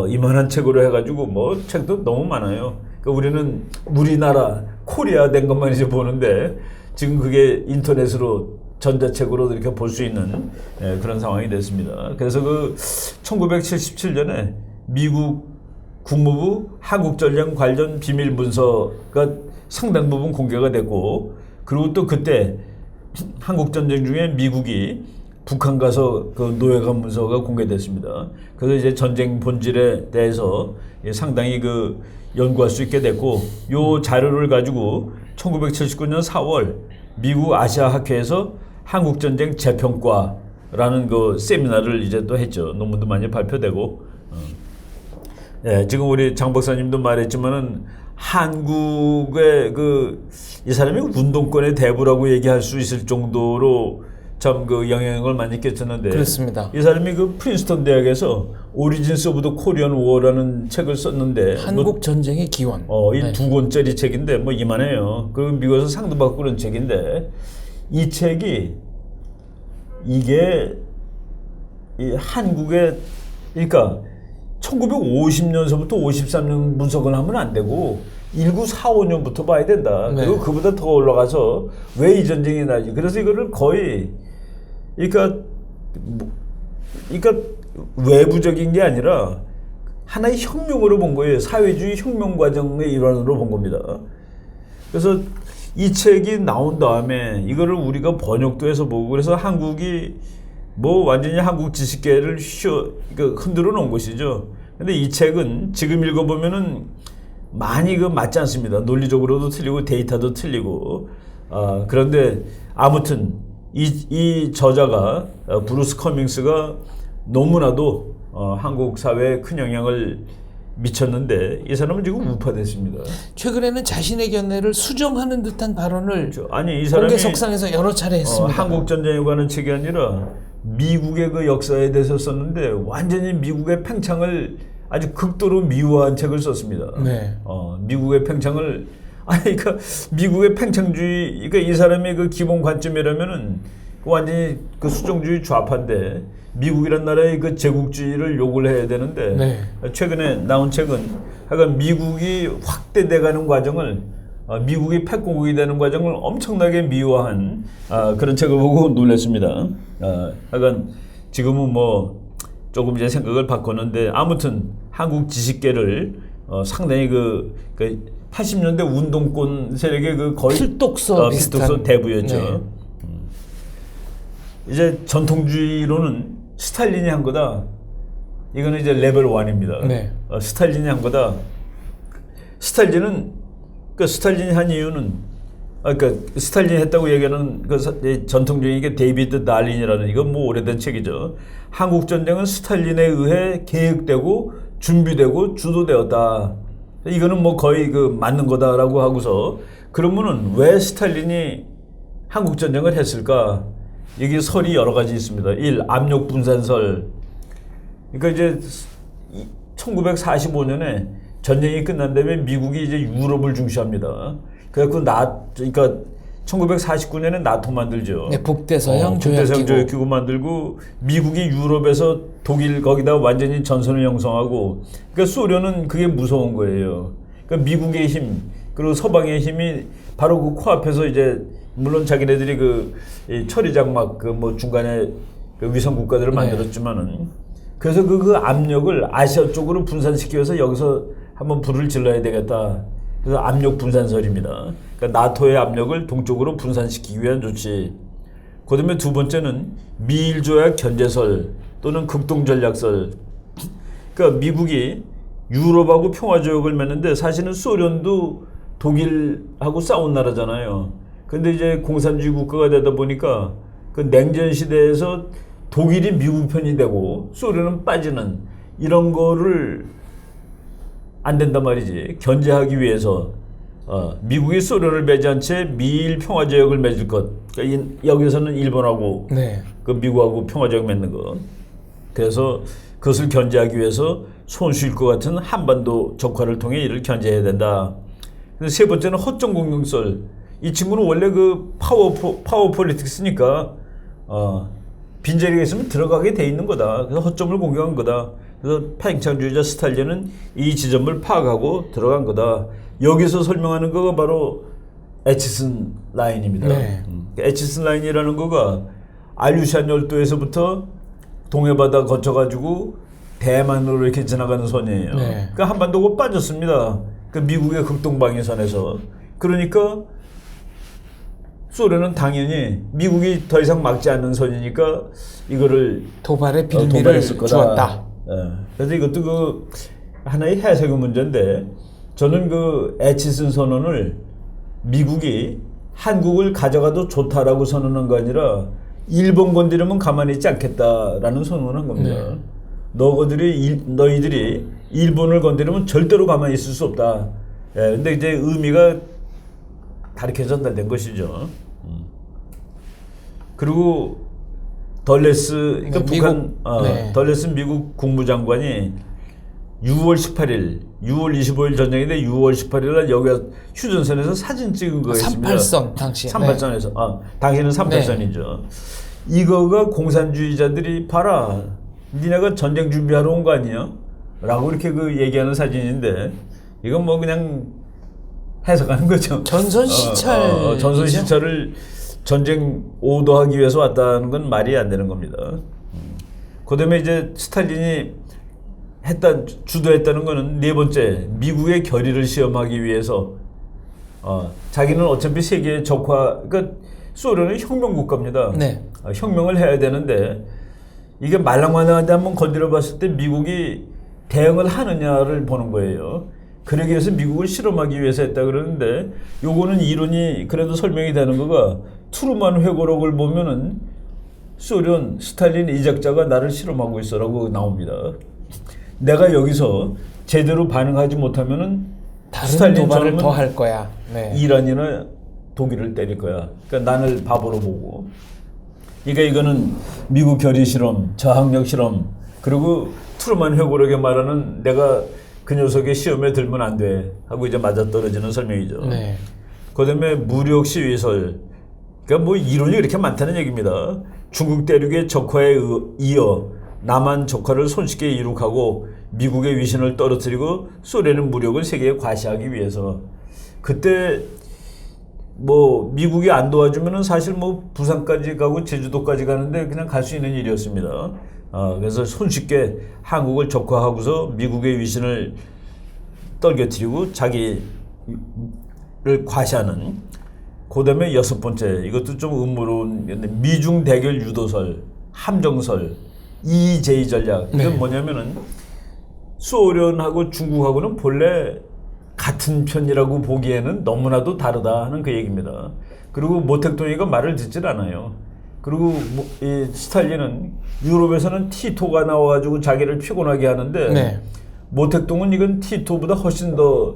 [SPEAKER 2] 이만한 책으로 해가지고 뭐 책도 너무 많아요. 그러니까 우리는 우리나라 코리아 된 것만 이제 보는데. 지금 그게 인터넷으로 전자책으로 이렇게 볼 수 있는 그런 상황이 됐습니다. 그래서 1977년에 미국 국무부 한국전쟁 관련 비밀 문서가 상당 부분 공개가 됐고, 그리고 또 그때 한국전쟁 중에 미국이 북한 가서 그 노예관 문서가 공개됐습니다. 그래서 이제 전쟁 본질에 대해서 상당히 연구할 수 있게 됐고, 요 자료를 가지고 1979년 4월 미국 아시아 학회에서 한국전쟁 재평가라는 그 세미나를 이제 또 했죠. 논문도 많이 발표되고. 지금 우리 장 박사님도 말했지만은 한국의 이 사람이 운동권의 대부라고 얘기할 수 있을 정도로 참 영향을 많이 끼쳤는데.
[SPEAKER 1] 그렇습니다.
[SPEAKER 2] 이 사람이 프린스턴 대학에서 오리진스 오브 더 코리안 워라는 책을 썼는데
[SPEAKER 1] 한국 전쟁의 기원.
[SPEAKER 2] 이 2권짜리 책인데 뭐 이만해요. 그리고 미국에서 상도 받고 그런 책인데 이 책이 이게 이 한국의 그러니까 1950년서부터 53년 분석을 하면 안 되고 1945년부터 봐야 된다. 그리고 그보다 더 올라가서 왜 이 전쟁이 나지? 그래서 이거를 거의 그러니까 외부적인 게 아니라 하나의 혁명으로 본 거예요. 사회주의 혁명 과정의 일환으로 본 겁니다. 그래서 이 책이 나온 다음에 이거를 우리가 번역도 해서 보고 그래서 한국이 뭐 완전히 한국 지식계를 흔들어 놓은 것이죠. 근데 이 책은 지금 읽어보면은 많이 맞지 않습니다. 논리적으로도 틀리고 데이터도 틀리고. 그런데 아무튼 이 저자가 브루스 커밍스가 너무나도 한국 사회에 큰 영향을 미쳤는데 이 사람은 지금 우파됐습니다.
[SPEAKER 1] 최근에는 자신의 견해를 수정하는 듯한 발언을
[SPEAKER 2] 이 사람이
[SPEAKER 1] 공개석상에서 여러 차례 했습니다.
[SPEAKER 2] 한국 전쟁에 관한 책이 아니라 미국의 역사에 대해서 썼는데 완전히 미국의 팽창을 아주 극도로 미화한 책을 썼습니다. 미국의 팽창을 아니, 그러니까 미국의 팽창주의, 그러니까 이 사람의 그 기본 관점이라면은 완전히 그 수정주의 좌파인데 미국이란 나라의 그 제국주의를 욕을 해야 되는데
[SPEAKER 1] 네.
[SPEAKER 2] 최근에 나온 책은 하여간 미국이 확대돼가는 과정을 미국이 패권국이 되는 과정을 엄청나게 미화한 그런 책을 보고 놀랐습니다. 하여간 지금은 뭐 조금 이제 생각을 바꿨는데 아무튼 한국 지식계를 상당히 그 80년대 운동권 세력의 그 거의
[SPEAKER 1] 필독서
[SPEAKER 2] 필독서 대부였죠.
[SPEAKER 1] 네.
[SPEAKER 2] 이제 전통주의로는 스탈린이 한 거다. 이거는 이제 레벨 1입니다.
[SPEAKER 1] 네.
[SPEAKER 2] 스탈린이 한 거다. 스탈린은 스탈린이 한 이유는 스탈린이 했다고 얘기하는 그 전통적인 게 데이비드 달린이라는 이건 뭐 오래된 책이죠. 한국 전쟁은 스탈린에 의해 계획되고 준비되고 주도되었다. 이거는 뭐 거의 그 맞는 거다라고 하고서 그러면은 왜 스탈린이 한국 전쟁을 했을까? 여기 설이 여러 가지 있습니다. 1. 압력 분산설. 그러니까 이제 1945년에 전쟁이 끝난 다음에 미국이 이제 유럽을 중시합니다. 그러니까 1949년에 나토 만들죠.
[SPEAKER 1] 네, 북대서양
[SPEAKER 2] 조약기구 만들고 미국이 유럽에서 독일 거기다 완전히 전선을 형성하고 그러니까 소련은 그게 무서운 거예요. 그러니까 미국의 힘 그리고 서방의 힘이 바로 그 코앞에서 이제 물론 자기네들이 그 처리장막 그 뭐 중간에 그 위성 국가들을 만들었지만은 그래서 그 압력을 아시아 쪽으로 분산시켜서 여기서 한번 불을 질러야 되겠다. 그래서 압력 분산설입니다. 그러니까 나토의 압력을 동쪽으로 분산시키기 위한 조치. 그다음에 두 번째는 미일 조약 견제설 또는 극동 전략설. 그러니까 미국이 유럽하고 평화 조약을 맺는데 사실은 소련도 독일하고 싸운 나라잖아요. 근데 이제 공산주의 국가가 되다 보니까 그 냉전 시대에서 독일이 미국 편이 되고 소련은 빠지는 이런 거를 안 된단 말이지. 견제하기 위해서 미국이 소련을 매지한 채 미일 평화조약을 맺을 것. 그러니까 여기서는 일본하고
[SPEAKER 1] 네.
[SPEAKER 2] 그 미국하고 평화조약 맺는 것. 그래서 그것을 견제하기 위해서 손쉬울 것 같은 한반도 적화를 통해 이를 견제해야 된다. 그래서 세 번째는 허점 공격설. 이 친구는 원래 그 파워 폴리틱스니까 빈자리가 있으면 들어가게 돼 있는 거다. 그래서 허점을 공격한 거다. 그래서 팽창주의자 스탈린은 이 지점을 파악하고 들어간 거다. 여기서 설명하는 거가 바로 에치슨 라인입니다.
[SPEAKER 1] 네.
[SPEAKER 2] 에치슨 라인이라는 거가 알류샨 열도에서부터 동해바다 거쳐가지고 대만으로 이렇게 지나가는 선이에요.
[SPEAKER 1] 네.
[SPEAKER 2] 그러니까 한반도가 빠졌습니다. 그 미국의 극동방위선에서. 그러니까 소련은 당연히 미국이 더 이상 막지 않는 선이니까 이거를
[SPEAKER 1] 도발의 빌미를 주었다.
[SPEAKER 2] 그래서 이것도 그 하나의 해석의 문제인데 저는 그 에치슨 선언을 미국이 한국을 가져가도 좋다라고 선언한 거 아니라 일본 건드리면 가만히 있지 않겠다라는 선언을 한 겁니다. 너희들이 일본을 건드리면 절대로 가만히 있을 수 없다. 근데 이제 의미가 다르게 전달된 것이죠. 그리고 덜레스, 그러니까 북한, 덜레스 미국 국무장관이 6월 18일, 6월 25일 전쟁인데 6월 18일 날 여기가 휴전선에서 사진 찍은 거 있습니다.
[SPEAKER 1] 38선 당시.
[SPEAKER 2] 38선에서. 당시는 38선이죠. 이거가 공산주의자들이 봐라. 니네가 전쟁 준비하러 온 거 아니야? 라고 이렇게 그 얘기하는 사진인데 이건 뭐 그냥 해석하는 거죠.
[SPEAKER 1] 전선 시찰.
[SPEAKER 2] 전선 시찰을 전쟁 오도하기 위해서 왔다는 건 말이 안 되는 겁니다. 그다음에 이제 스탈린이 주도했다는 거는 네 번째 미국의 결의를 시험하기 위해서 자기는 어차피 세계의 그러니까 소련은 혁명 국가입니다.
[SPEAKER 1] 네.
[SPEAKER 2] 혁명을 해야 되는데 이게 말랑말랑한데 한번 건드려 봤을 때 미국이 대응을 하느냐를 보는 거예요. 그러기 위해서 미국을 실험하기 위해서 했다 그러는데 요거는 이론이 그래도 설명이 되는 거가 트루만 회고록을 보면은 소련 스탈린 이적자가 나를 실험하고 있어라고 나옵니다. 내가 여기서 제대로 반응하지 못하면은
[SPEAKER 1] 다른 도발을 더 할 거야. 네.
[SPEAKER 2] 이란이나 독일을 때릴 거야. 그러니까 나를 바보로 보고. 그러니까 이거는 미국 결의 실험, 저항력 실험, 그리고 트루만 회고록에 말하는 내가 그 녀석의 시험에 들면 안 돼 하고 이제 맞아떨어지는 설명이죠.
[SPEAKER 1] 네.
[SPEAKER 2] 그다음에 무력 시위설. 그러니까 뭐 이론이 이렇게 많다는 얘기입니다. 중국 대륙의 적화에 이어 남한 적화를 손쉽게 이룩하고 미국의 위신을 떨어뜨리고 소련의 무력을 세계에 과시하기 위해서. 그때 뭐 미국이 안 도와주면은 사실 뭐 부산까지 가고 제주도까지 가는데 그냥 갈 수 있는 일이었습니다. 그래서 손쉽게 한국을 적화하고서 미국의 위신을 떨겨뜨리고 자기를 과시하는. 그다음에 여섯 번째, 이것도 좀 음모론, 미중 대결 유도설, 함정설, EJ 전략. 이건
[SPEAKER 1] 네.
[SPEAKER 2] 뭐냐면은 소련하고 중국하고는 본래 같은 편이라고 보기에는 너무나도 다르다 하는 그 얘기입니다. 그리고 모택동이가 말을 듣질 않아요. 그리고 이 스탈린은 유럽에서는 티토가 나와가지고 자기를 피곤하게 하는데
[SPEAKER 1] 네. 모택동은
[SPEAKER 2] 이건 티토보다 훨씬 더,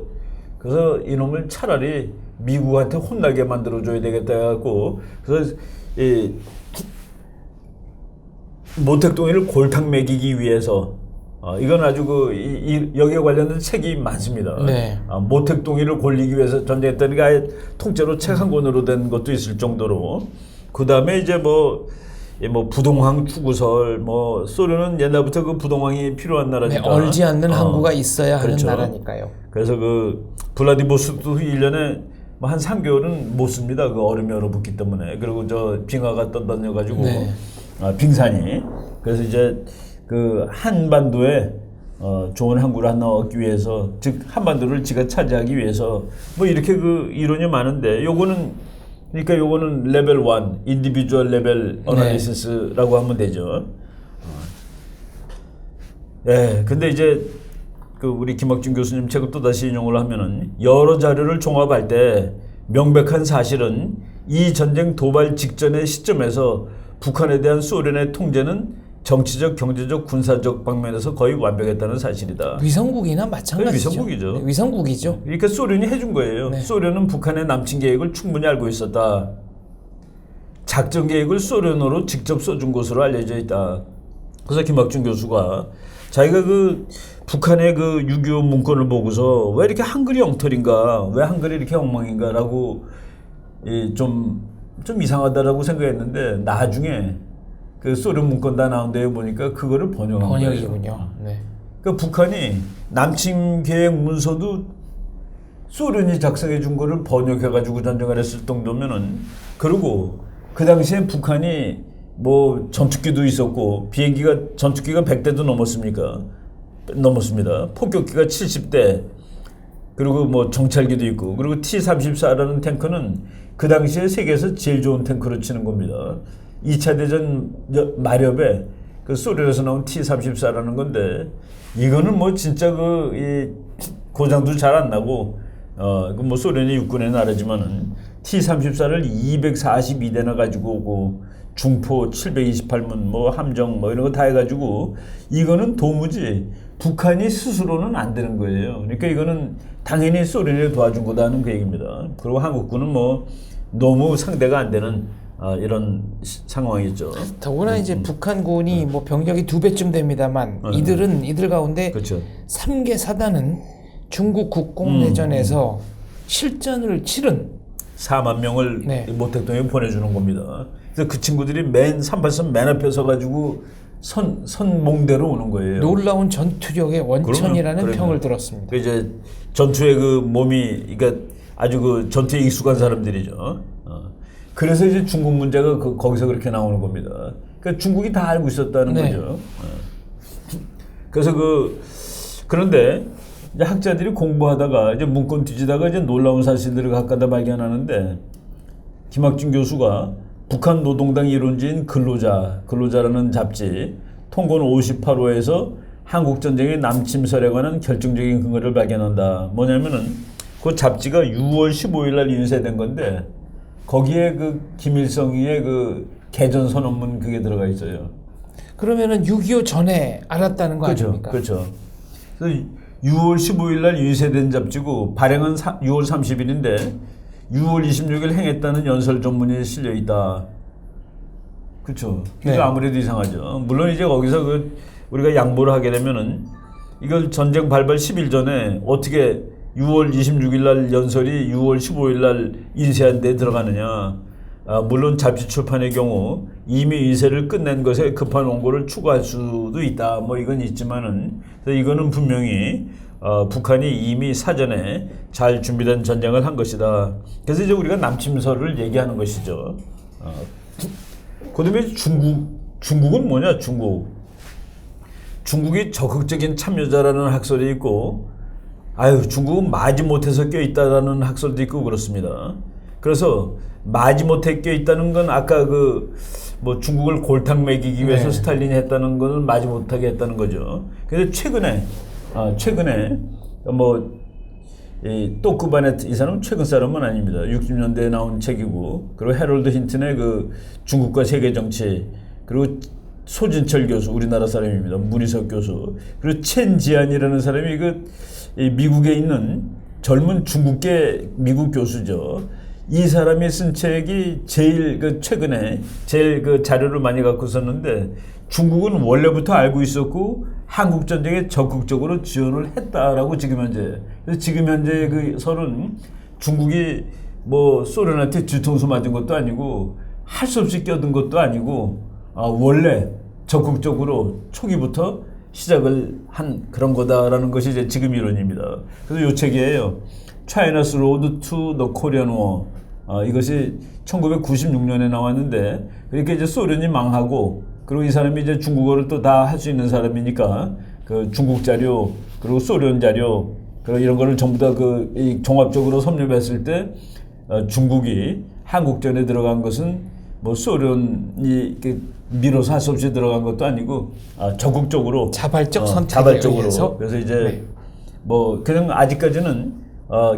[SPEAKER 2] 그래서 이놈을 차라리 미국한테 혼나게 만들어줘야 되겠다 해갖고, 그래서 이 모택동이를 골탕 먹이기 위해서 이건 아주 여기에 관련된 책이 많습니다.
[SPEAKER 1] 네.
[SPEAKER 2] 모택동이를 골리기 위해서 전쟁했다니까 아예 통째로 책 한 권으로 된 것도 있을 정도로. 그 다음에 이제 뭐 부동항 추구설, 뭐 소련은 옛날부터 그 부동항이 필요한 나라니까.
[SPEAKER 1] 네, 얼지 않는 항구가 있어야
[SPEAKER 2] 그렇죠.
[SPEAKER 1] 하는 나라니까요.
[SPEAKER 2] 그래서 그 블라디보스토크 1년에 뭐 한 3개월은 못 씁니다. 그 얼음이 얼어붙기 때문에. 그리고 저 빙하가 떠다녀가지고
[SPEAKER 1] 네.
[SPEAKER 2] 빙산이. 그래서 이제 그 한반도에 좋은 항구를 하나 얻기 위해서, 즉 한반도를 지가 차지하기 위해서 뭐 이렇게 그 이론이 많은데, 요거는 레벨 1 인디비주얼 레벨 어널리시스라고 하면 되죠. 네, 근데 이제 그 우리 김학준 교수님 책을 또 다시 인용을 하면은, 여러 자료를 종합할 때 명백한 사실은 이 전쟁 도발 직전의 시점에서 북한에 대한 소련의 통제는 정치적, 경제적, 군사적 방면에서 거의 완벽했다는 사실이다.
[SPEAKER 1] 위성국이나 마찬가지죠.
[SPEAKER 2] 위성국이죠.
[SPEAKER 1] 네, 위성국이죠.
[SPEAKER 2] 그러니까 소련이 해준 거예요.
[SPEAKER 1] 네.
[SPEAKER 2] 소련은 북한의 남침 계획을 충분히 알고 있었다. 작전 계획을 소련어로 직접 써준 것으로 알려져 있다. 그래서 김학준 교수가 자기가 그 북한의 그 6.25 문건을 보고서 왜 이렇게 한글이 엉터리인가, 왜 한글이 이렇게 엉망인가라고 좀 이상하다라고 생각했는데, 나중에 그 소련 문건 다 나온 데에 보니까 그거를 번역한 거예요.
[SPEAKER 1] 번역이군요. 네.
[SPEAKER 2] 그러니까 북한이 남침 계획 문서도 소련이 작성해 준 거를 번역해 가지고 전쟁을 했을 정도면은, 그리고 그 당시에 북한이 뭐 전투기도 있었고 전투기가 100대도 넘었습니다. 폭격기가 70대, 그리고 뭐 정찰기도 있고, 그리고 T-34라는 탱크는 그 당시에 세계에서 제일 좋은 탱크로 치는 겁니다. 2차 대전 마렵에 그 소련에서 나온 T-34라는 건데, 이거는 뭐 진짜 고장도 잘 안 나고, 그 뭐 소련의 육군의 나라지만은 T-34를 242대나 가지고 오고, 중포 728문, 뭐 함정 뭐 이런 거 다 해가지고, 이거는 도무지 북한이 스스로는 안 되는 거예요. 그러니까 이거는 당연히 소련이 도와준 거다 하는 그 얘기입니다. 그리고 한국군은 뭐 너무 상대가 안 되는 이런 상황이죠.
[SPEAKER 1] 더구나 이제 북한군이 뭐 병력이 2배쯤 됩니다만, 이들 가운데
[SPEAKER 2] 그렇죠.
[SPEAKER 1] 3개 사단은 중국 국공내전에서 실전을 치른
[SPEAKER 2] 4만 명을
[SPEAKER 1] 네.
[SPEAKER 2] 모택동에 보내주는 겁니다. 그래서 그 친구들이 38선 맨 앞에 서가지고 선몽대로 오는 거예요.
[SPEAKER 1] 놀라운 전투력의 원천이라는
[SPEAKER 2] 그러면
[SPEAKER 1] 평을 들었습니다.
[SPEAKER 2] 그 이제 전투의 그 몸이, 그러니까 아주 그 전투에 익숙한 사람들이죠. 그래서 이제 중국 문제가 거기서 그렇게 나오는 겁니다. 그러니까 중국이 다 알고 있었다는
[SPEAKER 1] 네.
[SPEAKER 2] 거죠. 그래서 그런데 이제 학자들이 공부하다가 이제 문건 뒤지다가 이제 놀라운 사실들을 가까다 발견하는데, 김학준 교수가 북한 노동당 이론지인 근로자라는 잡지 통권 58호에서 한국전쟁의 남침설에 관한 결정적인 근거를 발견한다. 뭐냐면은 그 잡지가 6월 15일 날 인쇄된 건데, 거기에 그 김일성의 그 개전 선언문 그게 들어가 있어요.
[SPEAKER 1] 그러면은 6.25 전에 알았다는 거 아닙니까?
[SPEAKER 2] 그렇죠. 그래서 6월 15일 날 인쇄된 잡지고 발행은 6월 30일인데 6월 26일 행했다는 연설 전문이 실려 있다. 그렇죠.
[SPEAKER 1] 네.
[SPEAKER 2] 아무래도 이상하죠. 물론 이제 거기서 우리가 양보를 하게 되면은 이걸 전쟁 발발 10일 전에 어떻게 6월 26일 날 연설이 6월 15일 날 인쇄한 데 들어가느냐. 물론 잡지 출판의 경우 이미 인쇄를 끝낸 것에 급한 원고를 추가할 수도 있다. 뭐 이건 있지만은 이거는 분명히 북한이 이미 사전에 잘 준비된 전쟁을 한 것이다. 그래서 이제 우리가 남침설을 얘기하는 것이죠. 그다음에 중국은 뭐냐? 중국이 적극적인 참여자라는 학설이 있고, 중국은 마지못해서 껴있다라는 학설도 있고 그렇습니다. 그래서 마지못해 껴있다는 건 아까 뭐 중국을 골탕 먹이기 위해서 스탈린이 했다는 거는 마지못하게 했다는 거죠. 근데 최근에 또크바네트 이 사람은 최근 사람은 아닙니다. 60년대에 나온 책이고, 그리고 해럴드 힌튼의 중국과 세계 정치, 그리고 소진철 교수, 우리나라 사람입니다. 문희석 교수, 그리고 첸지안이라는 사람이 미국에 있는 젊은 중국계 미국 교수죠. 이 사람이 쓴 책이 제일 최근에 제일 자료를 많이 갖고 썼는데, 중국은 원래부터 알고 있었고 한국 전쟁에 적극적으로 지원을 했다라고 지금 현재. 그래서 지금 현재 설은 중국이 뭐 소련한테 뒤통수 맞은 것도 아니고 할 수 없이 껴든 것도 아니고 원래 적극적으로 초기부터 시작을 한 그런 거다라는 것이 이제 지금 이론입니다. 그래서 이 책이에요. China's Road to the Korean War. 이것이 1996년에 나왔는데, 그러니까 이제 소련이 망하고, 그리고 이 사람이 이제 중국어를 또 다 할 수 있는 사람이니까 중국 자료, 그리고 소련 자료, 그리고 이런 거를 전부 다 종합적으로 섭렵했을 때 중국이 한국전에 들어간 것은 뭐 소련이 밀어서 할 수 없이 들어간 것도 아니고 적극적으로
[SPEAKER 1] 자발적 선택에
[SPEAKER 2] 자발적으로
[SPEAKER 1] 의해서.
[SPEAKER 2] 그래서 이제 뭐 그냥 아직까지는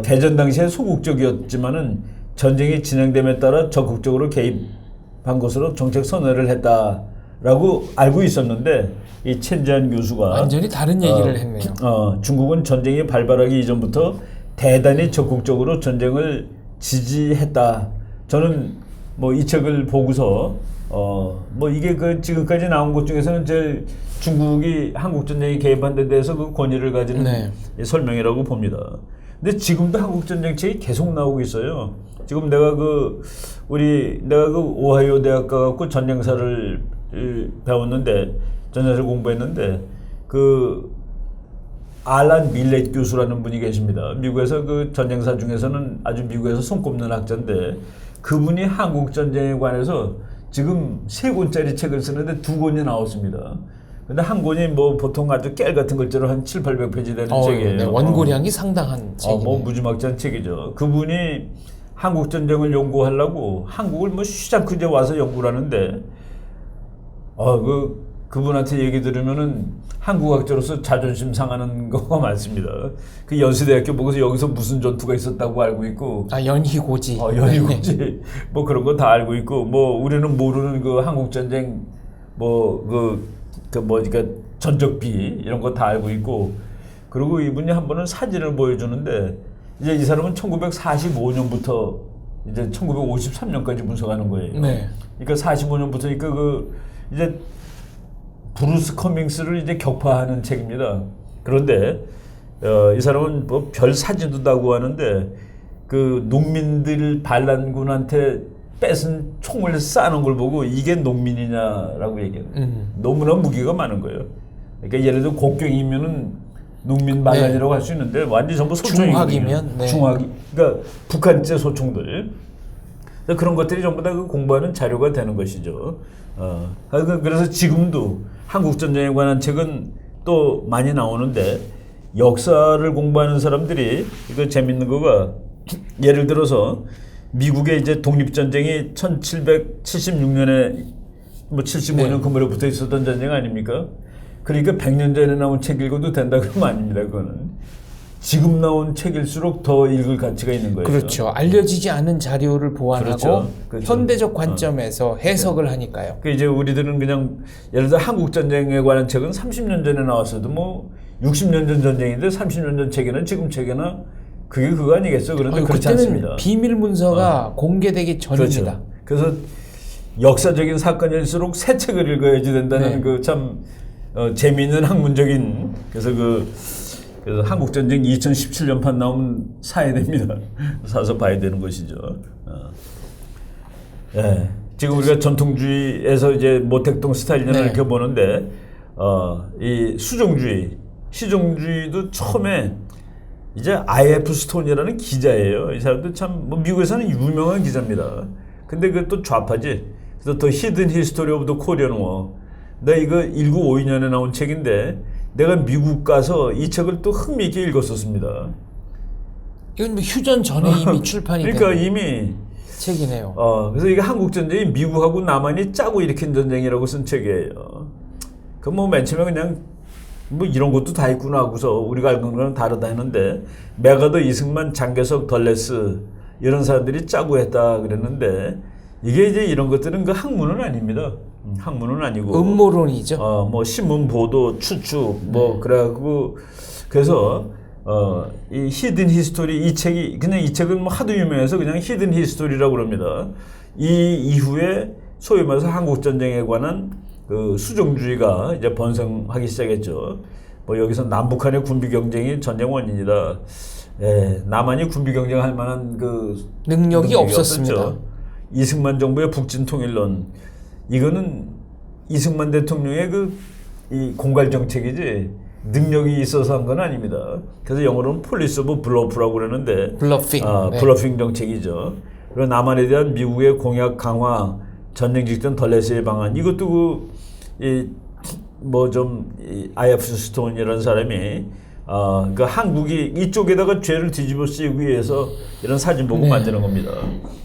[SPEAKER 2] 개전 당시에 소극적이었지만은 전쟁이 진행됨에 따라 적극적으로 개입한 것으로 정책 선회를 했다라고 알고 있었는데, 이 첸지안 교수가
[SPEAKER 1] 완전히 다른 얘기를 했네요.
[SPEAKER 2] 중국은 전쟁이 발발하기 이전부터 대단히 적극적으로 전쟁을 지지했다. 저는 뭐 이 책을 보고서 뭐 이게 지금까지 나온 것 중에서는 제일 중국이 한국 전쟁에 개입한 데 대해서 권위를 가지는 설명이라고 봅니다. 근데 지금도 한국 전쟁 책이 계속 나오고 있어요. 지금 내가 오하이오 대학 가갖고 전쟁사를 배웠는데, 전쟁사를 공부했는데, 알란 밀렛 교수라는 분이 계십니다. 미국에서 전쟁사 중에서는 아주 미국에서 손꼽는 학자인데, 그분이 한국 전쟁에 관해서 지금 3권짜리 책을 쓰는데 2권이 나왔습니다. 근데 한 권이 뭐 보통 아주 깨알 같은 글자로 한 700~800페이지 되는 책이에요.
[SPEAKER 1] 네, 원고량이 상당한 책이네요.
[SPEAKER 2] 뭐 무지막지한 책이죠. 그분이 한국 전쟁을 연구하려고 한국을 뭐 쉬장크제 와서 연구를 하는데, 그분한테 얘기 들으면은 한국학자로서 자존심 상하는 거가 많습니다. 연세대학교 보고서 여기서 무슨 전투가 있었다고 알고 있고,
[SPEAKER 1] 연희고지.
[SPEAKER 2] 연희고지. 뭐 그런 거 다 알고 있고, 뭐 우리는 모르는 한국 전쟁 그러니까 전적비 이런 거 다 알고 있고, 그리고 이분이 한 번은 사진을 보여주는데, 이제 이 사람은 1945년부터 이제 1953년까지 분석하는 거예요.
[SPEAKER 1] 네.
[SPEAKER 2] 그러니까 45년부터니까 이제 브루스 커밍스를 이제 격파하는 책입니다. 그런데 이 사람은 뭐 별 사진도 다고 하는데, 농민들 반란군한테 뺏은 총을 쏴는 걸 보고 이게 농민이냐라고 얘기해요. 너무나 무기가 많은 거예요. 그러니까 예를 들어 곡괭이면은 농민 반란이라고 할 수 있는데, 완전히 전부 소총이거든요.
[SPEAKER 1] 중화기면
[SPEAKER 2] 중화기. 그러니까 북한제 소총들. 그런 것들이 전부 다 공부하는 자료가 되는 것이죠. 그래서 지금도 한국 전쟁에 관한 책은 또 많이 나오는데, 역사를 공부하는 사람들이 이거 재밌는 거가, 예를 들어서 미국의 이제 독립전쟁이 1776년에 뭐 75년 그 무렵부터 있었던 전쟁 아닙니까? 그러니까 100년 전에 나온 책 읽어도 된다 그러면 아닙니다. 그거는 지금 나온 책일수록 더 읽을 가치가 있는 거예요.
[SPEAKER 1] 그렇죠. 알려지지 않은 자료를 보완하고
[SPEAKER 2] 그렇죠.
[SPEAKER 1] 현대적 관점에서 해석을 하니까요.
[SPEAKER 2] 이제 우리들은 그냥 예를 들어 한국 전쟁에 관한 책은 30년 전에 나왔어도 뭐 60년 전 전쟁인데 30년 전 책에는 지금 책에나 그게 그거 아니겠어? 그런데 그렇지 않습니다.
[SPEAKER 1] 비밀 문서가 공개되기 전입니다.
[SPEAKER 2] 그렇죠. 그래서 역사적인 사건일수록 새 책을 읽어야지 된다는 참 재미있는 학문적인 그래서 한국 전쟁 2017년판 나오면 사야 됩니다. 사서 봐야 되는 것이죠. 예. 지금 우리가 전통주의에서 이제 모택동 스타일을
[SPEAKER 1] 네.
[SPEAKER 2] 이렇게 보는데 이 수종주의, 시종주의도 처음에 이제 I.F. 스톤이라는 기자예요. 이 사람도 참 뭐 미국에서는 유명한 기자입니다. 근데 그것도 좌파지. 그래서 더 히든 히스토리 오브 더 코리안 워. 나 이거 1952년에 나온 책인데 내가 미국 가서 이 책을 또 흥미있게 읽었었습니다.
[SPEAKER 1] 이건 뭐 휴전 전에 이미 출판이
[SPEAKER 2] 그러니까
[SPEAKER 1] 된
[SPEAKER 2] 이미
[SPEAKER 1] 책이네요.
[SPEAKER 2] 그래서 이게 한국 전쟁이 미국하고 남한이 짜고 일으킨 전쟁이라고 쓴 책이에요. 그 뭐 맨 처음에 그냥 뭐 이런 것도 다 있구나 하고서 우리가 알고 있는 거는 다르다 했는데 메가더, 이승만, 장개석, 덜레스 이런 사람들이 짜고 했다 그랬는데 이게 이제 이런 것들은 그 학문은 아닙니다. 학문은 아니고
[SPEAKER 1] 음모론이죠.
[SPEAKER 2] 뭐 신문 보도 추측 뭐 그래갖고 그래서 이 히든 히스토리 이 책이 그냥 이 책은 뭐 하도 유명해서 그냥 히든 히스토리라고 그럽니다. 이 이후에 소위 말해서 한국 전쟁에 관한 그 수종주의가 이제 번성하기 시작했죠. 뭐 여기서 남북한의 군비 경쟁이 전쟁 원인이다. 예, 남한이 군비 경쟁할 만한 그
[SPEAKER 1] 능력이 없었습니다.
[SPEAKER 2] 이승만 정부의 북진 통일론 이거는 이승만 대통령의 이 공갈 정책이지 능력이 있어서 한 건 아닙니다. 그래서 영어로는 폴리스 오브 블러프라고 그러는데
[SPEAKER 1] 블러핑.
[SPEAKER 2] 블러핑 정책이죠. 그리고 남한에 대한 미국의 공약 강화, 전쟁 직전 덜레스의 방안 이것도 I.F. 스톤이라는 사람이 그 한국이 이쪽에다가 죄를 뒤집어 씌우기 위해서 이런 사진 보고 만드는 겁니다.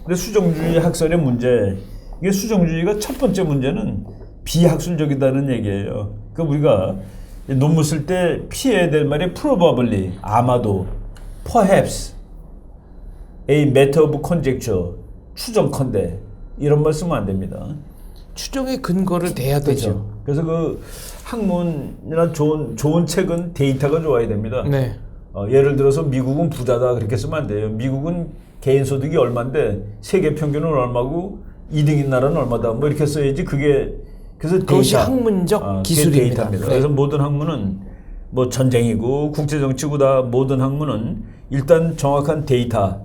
[SPEAKER 2] 근데 수정주의 학설의 문제, 이게 수정주의가 첫 번째 문제는 비학술적이다는 얘기예요. 그 우리가 논문 쓸 때 피해야 될 말이 probably, 아마도, perhaps, a matter of conjecture, 추정컨대 이런 말 쓰면 안 됩니다.
[SPEAKER 1] 추정의 근거를 대야 되죠.
[SPEAKER 2] 그래서 그 학문이나 좋은 책은 데이터가 좋아야 됩니다.
[SPEAKER 1] 네.
[SPEAKER 2] 예를 들어서 미국은 부자다 그렇게 쓰면 안 돼요. 미국은 개인 소득이 얼마인데 세계 평균은 얼마고 2등인 나라는 얼마다 뭐 이렇게 써야지 그게 그래서
[SPEAKER 1] 그것이 학문적 기술입니다.
[SPEAKER 2] 데이터입니다. 그래서 모든 학문은 뭐 전쟁이고 국제정치고 다 모든 학문은 일단 정확한 데이터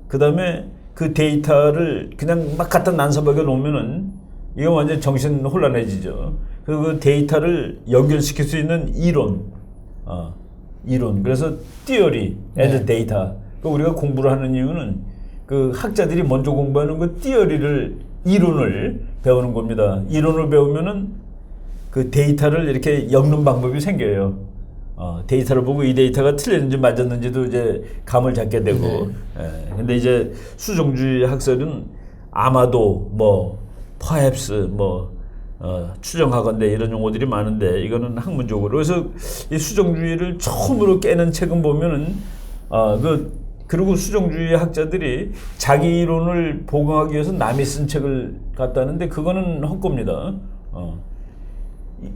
[SPEAKER 2] 그 다음에 그 데이터를 그냥 막 갖다 난사박에 놓으면은 이거 완전 정신 혼란해지죠. 그리고 그 데이터를 연결시킬 수 있는 이론. 그래서 theory and data. 우리가 공부를 하는 이유는 그 학자들이 먼저 공부하는 그 이론을 배우는 겁니다. 이론을 배우면은 그 데이터를 이렇게 엮는 방법이 생겨요. 데이터를 보고 이 데이터가 틀렸는지 맞았는지도 이제 감을 잡게 되고. 근데 이제 수정주의 학설은 아마도 perhaps 추정하건대 이런 용어들이 많은데 이거는 학문적으로 그래서 이 수정주의를 처음으로 깨는 책은 보면은 그리고 수정주의 학자들이 자기 이론을 보강하기 위해서 남이 쓴 책을 갖다는데 그거는 헛겁니다.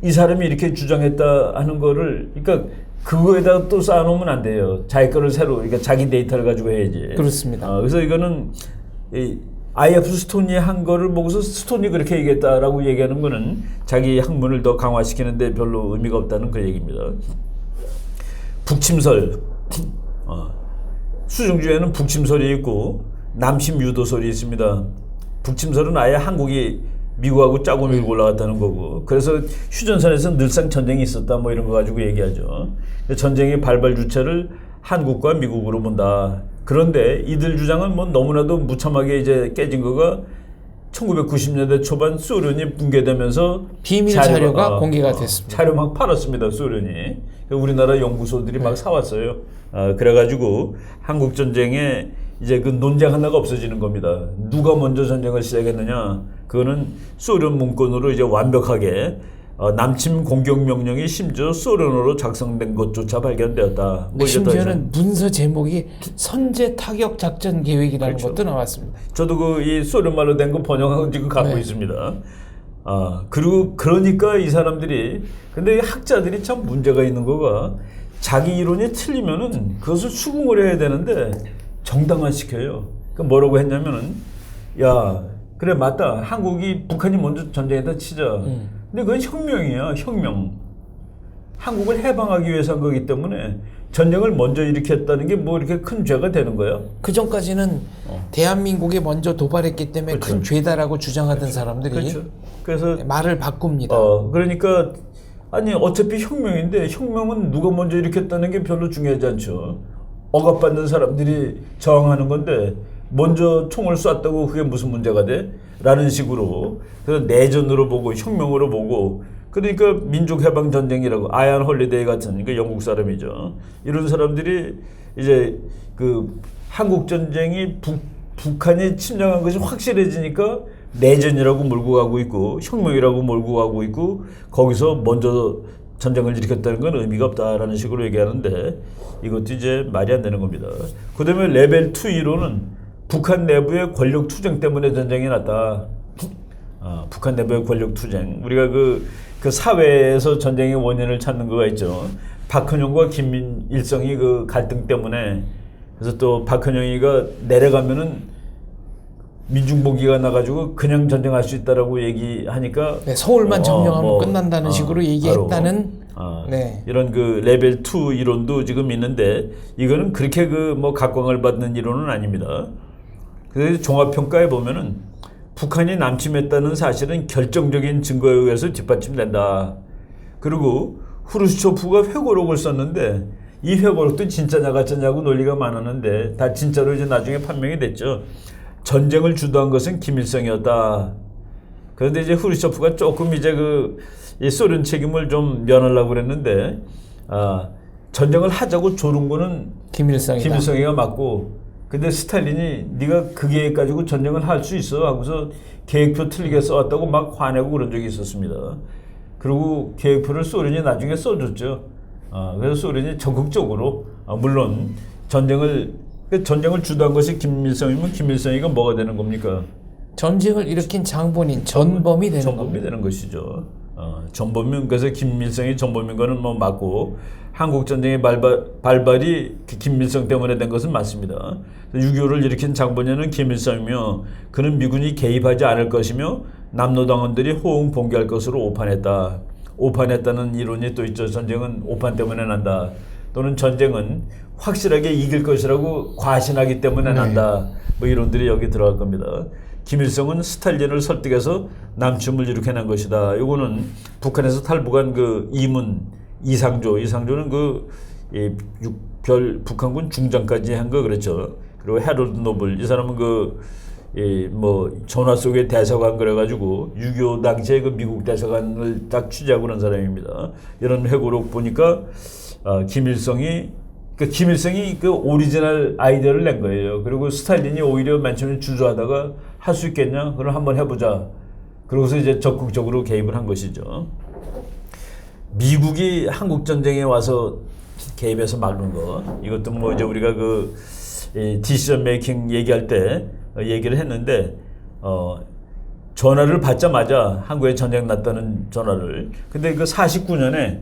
[SPEAKER 2] 이 사람이 이렇게 주장했다 하는 거를 그러니까 그거에다가 또 쌓아놓으면 안 돼요. 자기 거를 새로 그러니까 자기 데이터를 가지고 해야지.
[SPEAKER 1] 그렇습니다.
[SPEAKER 2] 그래서 이거는 I.F. 스톤이 한 거를 보고서 스톤이 그렇게 얘기했다라고 얘기하는 거는 자기 학문을 더 강화시키는데 별로 의미가 없다는 그 얘기입니다. 북침설. 수중주에는 북침설이 있고 남심 유도설이 있습니다. 북침설은 아예 한국이 미국하고 짜고 밀고 올라갔다는 거고 그래서 휴전선에서 늘상 전쟁이 있었다 뭐 이런 거 가지고 얘기하죠. 전쟁의 발발 주체를 한국과 미국으로 본다. 그런데 이들 주장은 뭐 너무나도 무참하게 이제 깨진 거가 1990년대 초반 소련이 붕괴되면서
[SPEAKER 1] 비밀 자료가 공개가 됐습니다.
[SPEAKER 2] 자료 막 팔았습니다. 소련이. 우리나라 연구소들이 막 사왔어요. 그래가지고 한국 전쟁에 이제 그 논쟁 하나가 없어지는 겁니다. 누가 먼저 전쟁을 시작했느냐? 그거는 소련 문건으로 이제 완벽하게 남침 공격 명령이 심지어 소련어로 작성된 것조차 발견되었다. 뭐
[SPEAKER 1] 심지어는 문서 제목이 선제 타격 작전 계획이라는 것도 나왔습니다.
[SPEAKER 2] 저도 이 소련 말로 된 거 번역하고 지금 갖고 있습니다. 그리고 그러니까 이 사람들이 근데 학자들이 참 문제가 있는 거가 자기 이론이 틀리면은 그것을 수긍을 해야 되는데 정당화시켜요. 그 뭐라고 했냐면은 야 그래 맞다 한국이 북한이 먼저 전쟁에다 치자. 근데 그건 혁명이야 혁명. 한국을 해방하기 위해서 한 거기 때문에 전쟁을 먼저 일으켰다는 게 뭐 이렇게 큰 죄가 되는 거예요?
[SPEAKER 1] 그 전까지는 대한민국이 먼저 도발했기 때문에
[SPEAKER 2] 그렇죠.
[SPEAKER 1] 큰 죄다라고 주장하던 사람들이
[SPEAKER 2] 그렇죠. 그래서
[SPEAKER 1] 말을 바꿉니다.
[SPEAKER 2] 그러니까 아니 어차피 혁명인데 혁명은 누가 먼저 일으켰다는 게 별로 중요하지 않죠. 억압받는 사람들이 저항하는 건데 먼저 총을 쐈다고 그게 무슨 문제가 돼? 라는 식으로 그래서 내전으로 보고 혁명으로 보고 그러니까 민족해방전쟁이라고 아얀 홀리데이 같은 그러니까 영국 사람이죠. 이런 사람들이 이제 그 한국전쟁이 북한이 침략한 것이 확실해지니까 내전이라고 몰고 가고 있고 혁명이라고 몰고 가고 있고 거기서 먼저 전쟁을 일으켰다는 건 의미가 없다라는 식으로 얘기하는데 이것도 이제 말이 안 되는 겁니다. 그 다음에 레벨 2 이론은 북한 내부의 권력 투쟁 때문에 전쟁이 났다. 북한 내부의 권력 투쟁. 우리가 그 사회에서 전쟁의 원인을 찾는 거가 있죠. 박헌영과 김일성이 그 갈등 때문에 그래서 또 박헌영이가 내려가면은 민중복귀가 나가지고 그냥 전쟁할 수 있다라고 얘기하니까
[SPEAKER 1] 네, 서울만 점령하면 끝난다는 식으로 얘기했다는
[SPEAKER 2] 네. 이런 그 레벨 2 이론도 지금 있는데 이거는 그렇게 그 뭐 각광을 받는 이론은 아닙니다. 그래서 종합평가에 보면은 북한이 남침했다는 사실은 결정적인 증거에 의해서 뒷받침된다. 그리고 후르시초프가 회고록을 썼는데 이 회고록도 진짜냐 가짜냐고 논리가 많았는데 다 진짜로 이제 나중에 판명이 됐죠. 전쟁을 주도한 것은 김일성이었다. 그런데 이제 후르시초프가 조금 이제 이 소련 책임을 좀 면하려고 그랬는데 전쟁을 하자고 조른 거는 김일성이가 맞고 근데 스탈린이 네가 그 계획 가지고 전쟁을 할 수 있어 하고서 계획표 틀리게 써왔다고 막 화내고 그런 적이 있었습니다. 그리고 계획표를 소련이 나중에 써줬죠. 그래서 소련이 적극적으로 물론 전쟁을 주도한 것이 김일성이면 김일성이가 뭐가 되는 겁니까?
[SPEAKER 1] 전쟁을 일으킨 장본인 전범이 되는
[SPEAKER 2] 것이죠. 전범인 그래서 김일성이 전범인 거는 뭐 맞고 한국 전쟁의 발발이 김일성 때문에 된 것은 맞습니다. 6.25를 일으킨 장본인은 김일성이며 그는 미군이 개입하지 않을 것이며 남로당원들이 호응 봉기할 것으로 오판했다. 오판했다는 이론이 또 있죠. 전쟁은 오판 때문에 난다. 또는 전쟁은 확실하게 이길 것이라고 과신하기 때문에 난다. 뭐 이론들이 여기 들어갈 겁니다. 김일성은 스탈린을 설득해서 남침을 일으켜낸 것이다. 이거는 북한에서 탈북한 그 이상조는 북한군 중장까지 한 거 그랬죠. 그리고 해롤드 노블 이 사람은 전화 속의 대사관 그래가지고 6.25 당시에 그 미국 대사관을 딱 취재하고 그런 사람입니다. 이런 회고록 보니까 김일성이 그 오리지널 아이디어를 낸 거예요. 그리고 스탈린이 오히려 맨 처음에 주저하다가 할 수 있겠냐? 그럼 한번 해보자. 그러고서 이제 적극적으로 개입을 한 것이죠. 미국이 한국 전쟁에 와서 개입해서 막는 거 이것도 뭐 이제 우리가 디시전 메이킹 얘기할 때 얘기를 했는데 전화를 받자마자 한국에 전쟁 났다는 전화를 근데 1949년에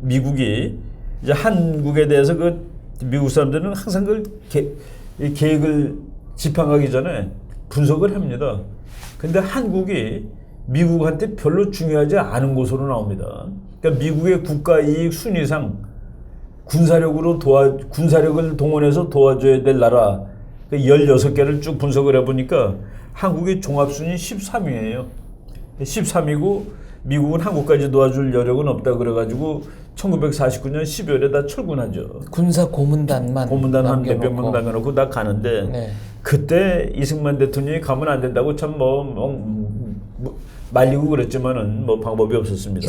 [SPEAKER 2] 미국이 이제 한국에 대해서 미국 사람들은 항상 계획을 집행하기 전에 분석을 합니다. 근데 한국이 미국한테 별로 중요하지 않은 곳으로 나옵니다. 그러니까 미국의 국가 이익 순위상 군사력을 동원해서 도와줘야 될 나라 16개를 쭉 분석을 해보니까 한국이 종합순위 13위예요. 13위고 미국은 한국까지 도와줄 여력은 없다 그래가지고 1949년 12월에 다 철군하죠.
[SPEAKER 1] 군사 고문단
[SPEAKER 2] 한 몇백 명 남겨놓고 다 가는데
[SPEAKER 1] 네.
[SPEAKER 2] 그때 이승만 대통령이 가면 안 된다고 참 말리고 그랬지만은 방법이 없었습니다.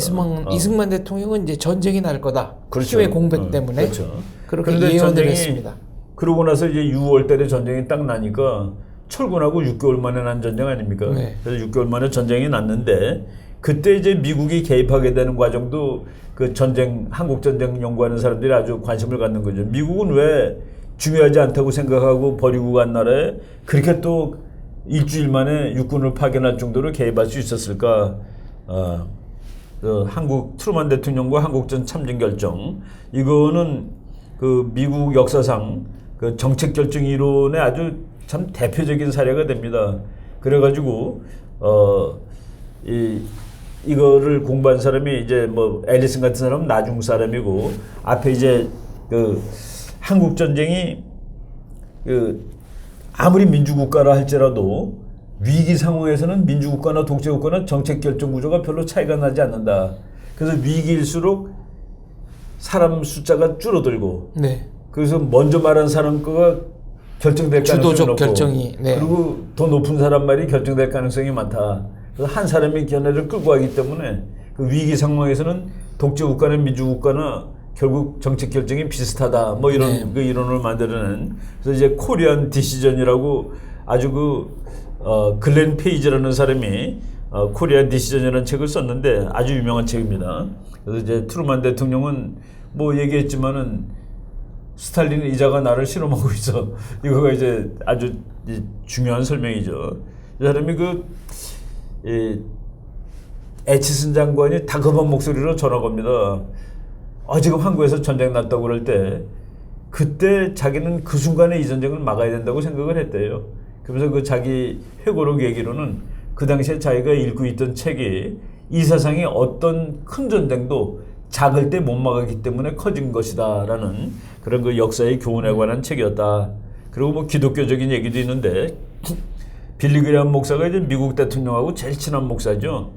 [SPEAKER 1] 이승만 대통령은 이제 전쟁이 날 거다.
[SPEAKER 2] 그렇죠.
[SPEAKER 1] 희외 공백 때문에
[SPEAKER 2] 그렇죠.
[SPEAKER 1] 그렇게 예언을 했습니다.
[SPEAKER 2] 그러고 나서 이제 6월 달에 전쟁이 딱 나니까 철군하고 6개월 만에 난 전쟁 아닙니까?
[SPEAKER 1] 네.
[SPEAKER 2] 그래서 6개월 만에 전쟁이 났는데 그때 이제 미국이 개입하게 되는 과정도 한국 전쟁 연구하는 사람들이 아주 관심을 갖는 거죠. 미국은 왜 중요하지 않다고 생각하고 버리고 간 나라에 그렇게 또 일주일 만에 육군을 파견할 정도로 개입할 수 있었을까? 한국 트루먼 대통령과 한국전 참전 결정 이거는 미국 역사상 정책 결정 이론의 아주 참 대표적인 사례가 됩니다. 그래가지고 이거를 공부한 사람이 이제 뭐 앨리슨 같은 사람은 나중 사람이고 앞에 이제 그 한국 전쟁이 그 아무리 민주국가라 할지라도 위기 상황에서는 민주국가나 독재국가나 정책 결정 구조가 별로 차이가 나지 않는다. 그래서 위기일수록 사람 숫자가 줄어들고
[SPEAKER 1] 네.
[SPEAKER 2] 그래서 먼저 말한 사람 거가 결정될 가능성이
[SPEAKER 1] 주도적
[SPEAKER 2] 높고
[SPEAKER 1] 결정이 네.
[SPEAKER 2] 그리고 더 높은 사람 말이 결정될 가능성이 많다. 그래서 한 사람이 견해를 끌고 가기 때문에 그 위기 상황에서는 독재국가나 민주국가나 결국 정책 결정이 비슷하다. 뭐 이런
[SPEAKER 1] 네.
[SPEAKER 2] 그 이론을 만들어낸 그래서 이제 코리안 디시전이라고 아주 글렌 페이지라는 사람이 코리안 디시전이라는 책을 썼는데 아주 유명한 책입니다. 그래서 이제 트루만 대통령은 뭐 얘기했지만은 스탈린 이자가 나를 실험하고 있어. 이거가 이제 아주 중요한 설명이죠. 이 사람이 애치슨 장관이 다급한 목소리로 전화 겁니다. 지금 한국에서 전쟁 났다고 그럴 때 그때 자기는 그 순간에 이 전쟁을 막아야 된다고 생각을 했대요. 그러면서 그 자기 회고록 얘기로는 그 당시에 자기가 읽고 있던 책이 이 세상에 어떤 큰 전쟁도 작을 때 못 막았기 때문에 커진 것이다라는 그런 그 역사의 교훈에 관한 책이었다. 그리고 뭐 기독교적인 얘기도 있는데 빌리 그레이엄 목사가 이제 미국 대통령하고 제일 친한 목사죠.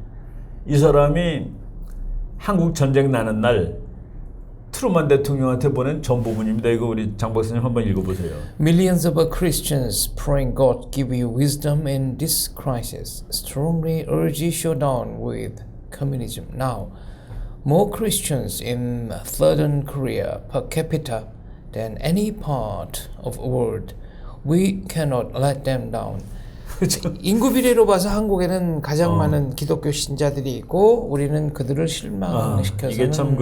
[SPEAKER 2] 이 사람이 한국 전쟁 나는 날 트루만 대통령한테 보낸 전보문입니다. 이거 우리 장 박사님 한번 읽어보세요.
[SPEAKER 1] Millions of Christians praying God give you wisdom in this crisis. Strongly urge you showdown with communism. Now, more Christians in southern Korea per capita than any part of the world. We cannot let them down. 인구 비례로 봐서 한국에는 가장 많은 기독교 신자들이 있고 우리는 그들을 실망시켜서는
[SPEAKER 2] 이게 참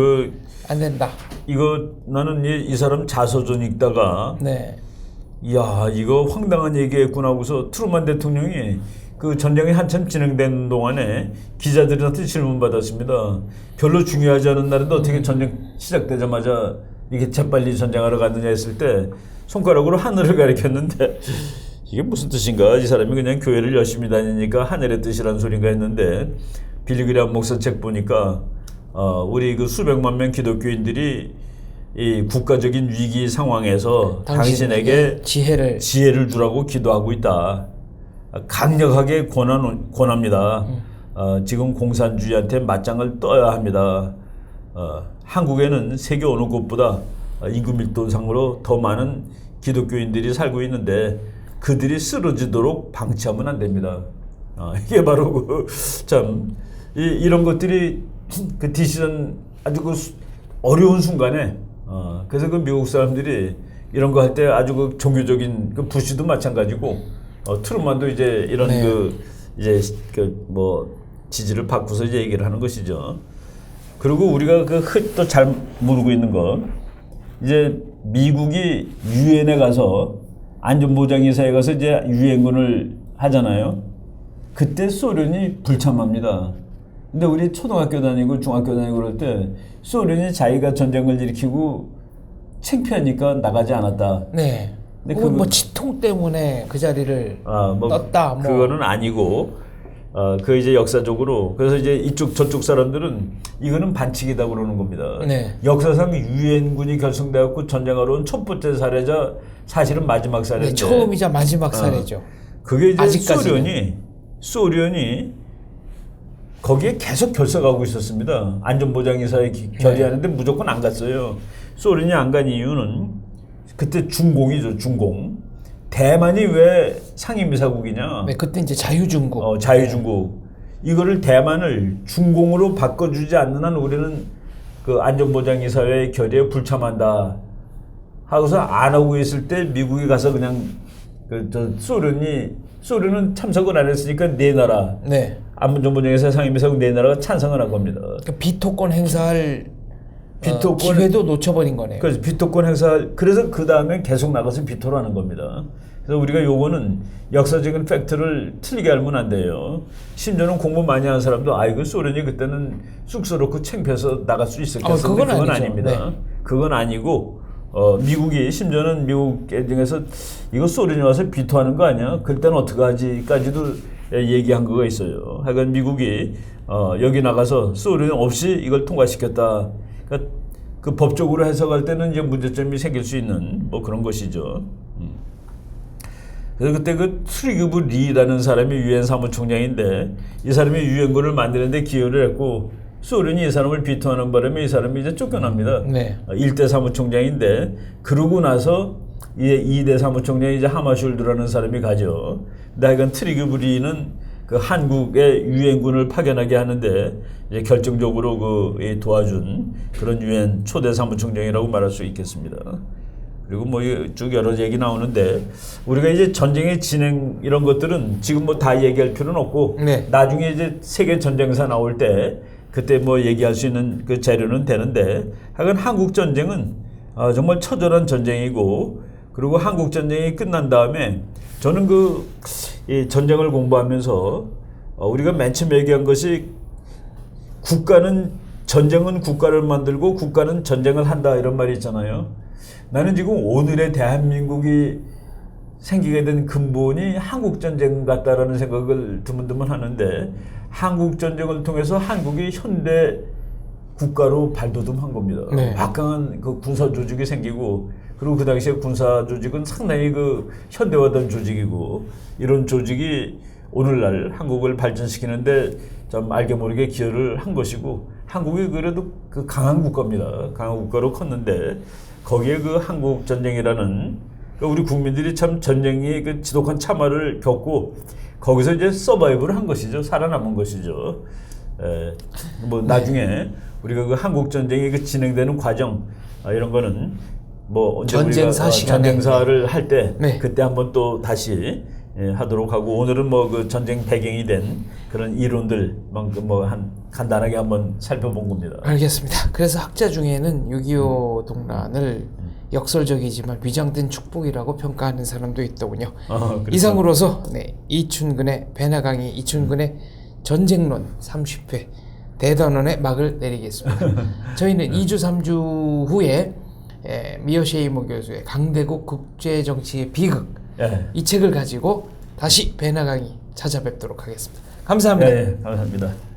[SPEAKER 1] 안 된다.
[SPEAKER 2] 이거 나는 이 사람 자서전 읽다가
[SPEAKER 1] 네.
[SPEAKER 2] 이야 이거 황당한 얘기했구나 하고서 트루만 대통령이 그 전쟁이 한참 진행된 동안에 기자들한테 질문 받았습니다. 별로 중요하지 않은 날인데 어떻게 전쟁 시작되자마자 이게 재빨리 전쟁하러 갔느냐 했을 때 손가락으로 하늘을 가리켰는데 이게 무슨 뜻인가? 이 사람이 그냥 교회를 열심히 다니니까 하늘의 뜻이라는 소린가 했는데 빌리 그레이엄 목사 책 보니까 우리 그 수백만 명 기독교인들이 이 국가적인 위기 상황에서 당신에게 지혜를 주라고 기도하고 있다. 강력하게 권합니다. 지금 공산주의한테 맞짱을 떠야 합니다. 한국에는 세계 어느 곳보다 인구 밀도상으로 더 많은 기독교인들이 살고 있는데 그들이 쓰러지도록 방치하면 안 됩니다. 이게 바로 이런 것들이 그 디시전 아주 그 어려운 순간에 그래서 그 미국 사람들이 이런 거 할 때 아주 그 종교적인 그 부시도 마찬가지고 트루만도 이제 이런 이제 뭐 지지를 받고서 이제 얘기를 하는 것이죠. 그리고 우리가 또 잘 모르고 있는 거 이제 미국이 유엔에 가서 안전보장이사에 가서 이제 유엔군을 하잖아요. 그때 소련이 불참합니다. 근데 우리 초등학교 다니고 중학교 다니고 그럴 때 소련이 자기가 전쟁을 일으키고 창피하니까 나가지 않았다.
[SPEAKER 1] 네. 근데 뭐 치통 때문에 그 자리를 떴다.
[SPEAKER 2] 그거는 아니고 그 이제 역사적으로 그래서 이제 이쪽 저쪽 사람들은 이거는 반칙이다 그러는 겁니다. 네. 역사상 유엔군이 결성되었고 전쟁하러 온 첫 번째 사례자 사실은 마지막 사례인데
[SPEAKER 1] 네, 처음이자 마지막 사례죠.
[SPEAKER 2] 그게 이제 소련이 거기에 계속 결석하고 있었습니다. 안전보장이사에 결의하는데 무조건 안 갔어요. 소련이 안 간 이유는 그때 중공이죠. 중공. 대만이 왜 상임이사국이냐?
[SPEAKER 1] 네, 그때 이제 자유중국.
[SPEAKER 2] 자유중국. 이거를 대만을 중공으로 바꿔주지 않는 한 우리는 그 안전보장이사회 결의에 불참한다. 하고서 안 하고 있을 때 미국이 가서 그냥 소련은 참석을 안 했으니까 네 나라. 네. 안전보장이사 상임이사국 네 나라가 찬성을 한 겁니다.
[SPEAKER 1] 그러니까 비토권 행사할 기회도 놓쳐버린 거네요.
[SPEAKER 2] 그래서 비토권 행사할 그래서 그 다음에 계속 나가서 비토를 하는 겁니다. 그래서 우리가 요거는 역사적인 팩트를 틀리게 알면 안 돼요. 심지어는 공부 많이 하는 사람도 이거 소련이 그때는 쑥스럽고 창피해서 나갈 수 있었겠는데 그건 아닙니다. 네. 그건 아니고 미국이 심지어는 미국 중에서 이거 소련이 와서 비토하는 거 아니야? 그때는 어떻게 하지까지도 얘기한 거가 있어요. 하여간 미국이 여기 나가서 소련 없이 이걸 통과시켰다. 그러니까 그 법적으로 해석할 때는 이제 문제점이 생길 수 있는 뭐 그런 것이죠. 그래서 그때 그 트리그브 리라는 사람이 유엔 사무총장인데 이 사람이 유엔군을 만드는데 기여를 했고 소련이 이 사람을 비토하는 바람에 이 사람이 이제 쫓겨납니다.
[SPEAKER 1] 네.
[SPEAKER 2] 1대 사무총장인데 그러고 나서 이제 2대 사무총장이 이제 하마슐드라는 사람이 가죠. 근데 하여간 트리그브 리는 그 한국의 유엔군을 파견하게 하는데 이제 결정적으로 그 도와준 그런 유엔 초대 사무총장이라고 말할 수 있겠습니다. 그리고 뭐 쭉 여러 얘기 나오는데 우리가 이제 전쟁의 진행 이런 것들은 지금 뭐 다 얘기할 필요는 없고
[SPEAKER 1] 네.
[SPEAKER 2] 나중에 이제 세계 전쟁사 나올 때 그때 뭐 얘기할 수 있는 그 재료는 되는데 하여간 한국 전쟁은 정말 처절한 전쟁이고 그리고 한국 전쟁이 끝난 다음에 저는 이 전쟁을 공부하면서 우리가 맨 처음 얘기한 것이 전쟁은 국가를 만들고 국가는 전쟁을 한다 이런 말이 있잖아요. 나는 지금 오늘의 대한민국이 생기게 된 근본이 한국전쟁 같다라는 생각을 드문드문 하는데 한국전쟁을 통해서 한국이 현대 국가로 발돋움한 겁니다.
[SPEAKER 1] 네.
[SPEAKER 2] 막강한 그 군사 조직이 생기고 그리고 그 당시에 군사 조직은 상당히 그 현대화된 조직이고 이런 조직이 오늘날 한국을 발전시키는데 좀 알게 모르게 기여를 한 것이고 한국이 그래도 그 강한 국가입니다. 강한 국가로 컸는데 거기에 그 한국 전쟁이라는 우리 국민들이 참 전쟁이 그 지독한 참화를 겪고 거기서 이제 서바이브를 한 것이죠. 살아남은 것이죠. 뭐 나중에 우리가 그 한국 전쟁이 그 진행되는 과정 이런 거는 뭐 언제
[SPEAKER 1] 전쟁사
[SPEAKER 2] 우리가
[SPEAKER 1] 시간에
[SPEAKER 2] 전쟁사를 할 때
[SPEAKER 1] 네.
[SPEAKER 2] 그때 한번 또 다시 하도록 하고 오늘은 뭐 그 전쟁 배경이 된 그런 이론들만큼 뭐 간단하게 한번 살펴본 겁니다.
[SPEAKER 1] 알겠습니다. 그래서 학자 중에는 6.25 동란을 역설적이지만 위장된 축복이라고 평가하는 사람도 있더군요. 이상으로서 이춘근의 배나강의 이춘근의 전쟁론 30회 대단원의 막을 내리겠습니다. 저희는 2주 3주 후에 미어셰이모 교수의 강대국 국제정치의 비극 이 책을 가지고 다시 배나강이 찾아뵙도록 하겠습니다. 감사합니다.
[SPEAKER 2] 네, 감사합니다.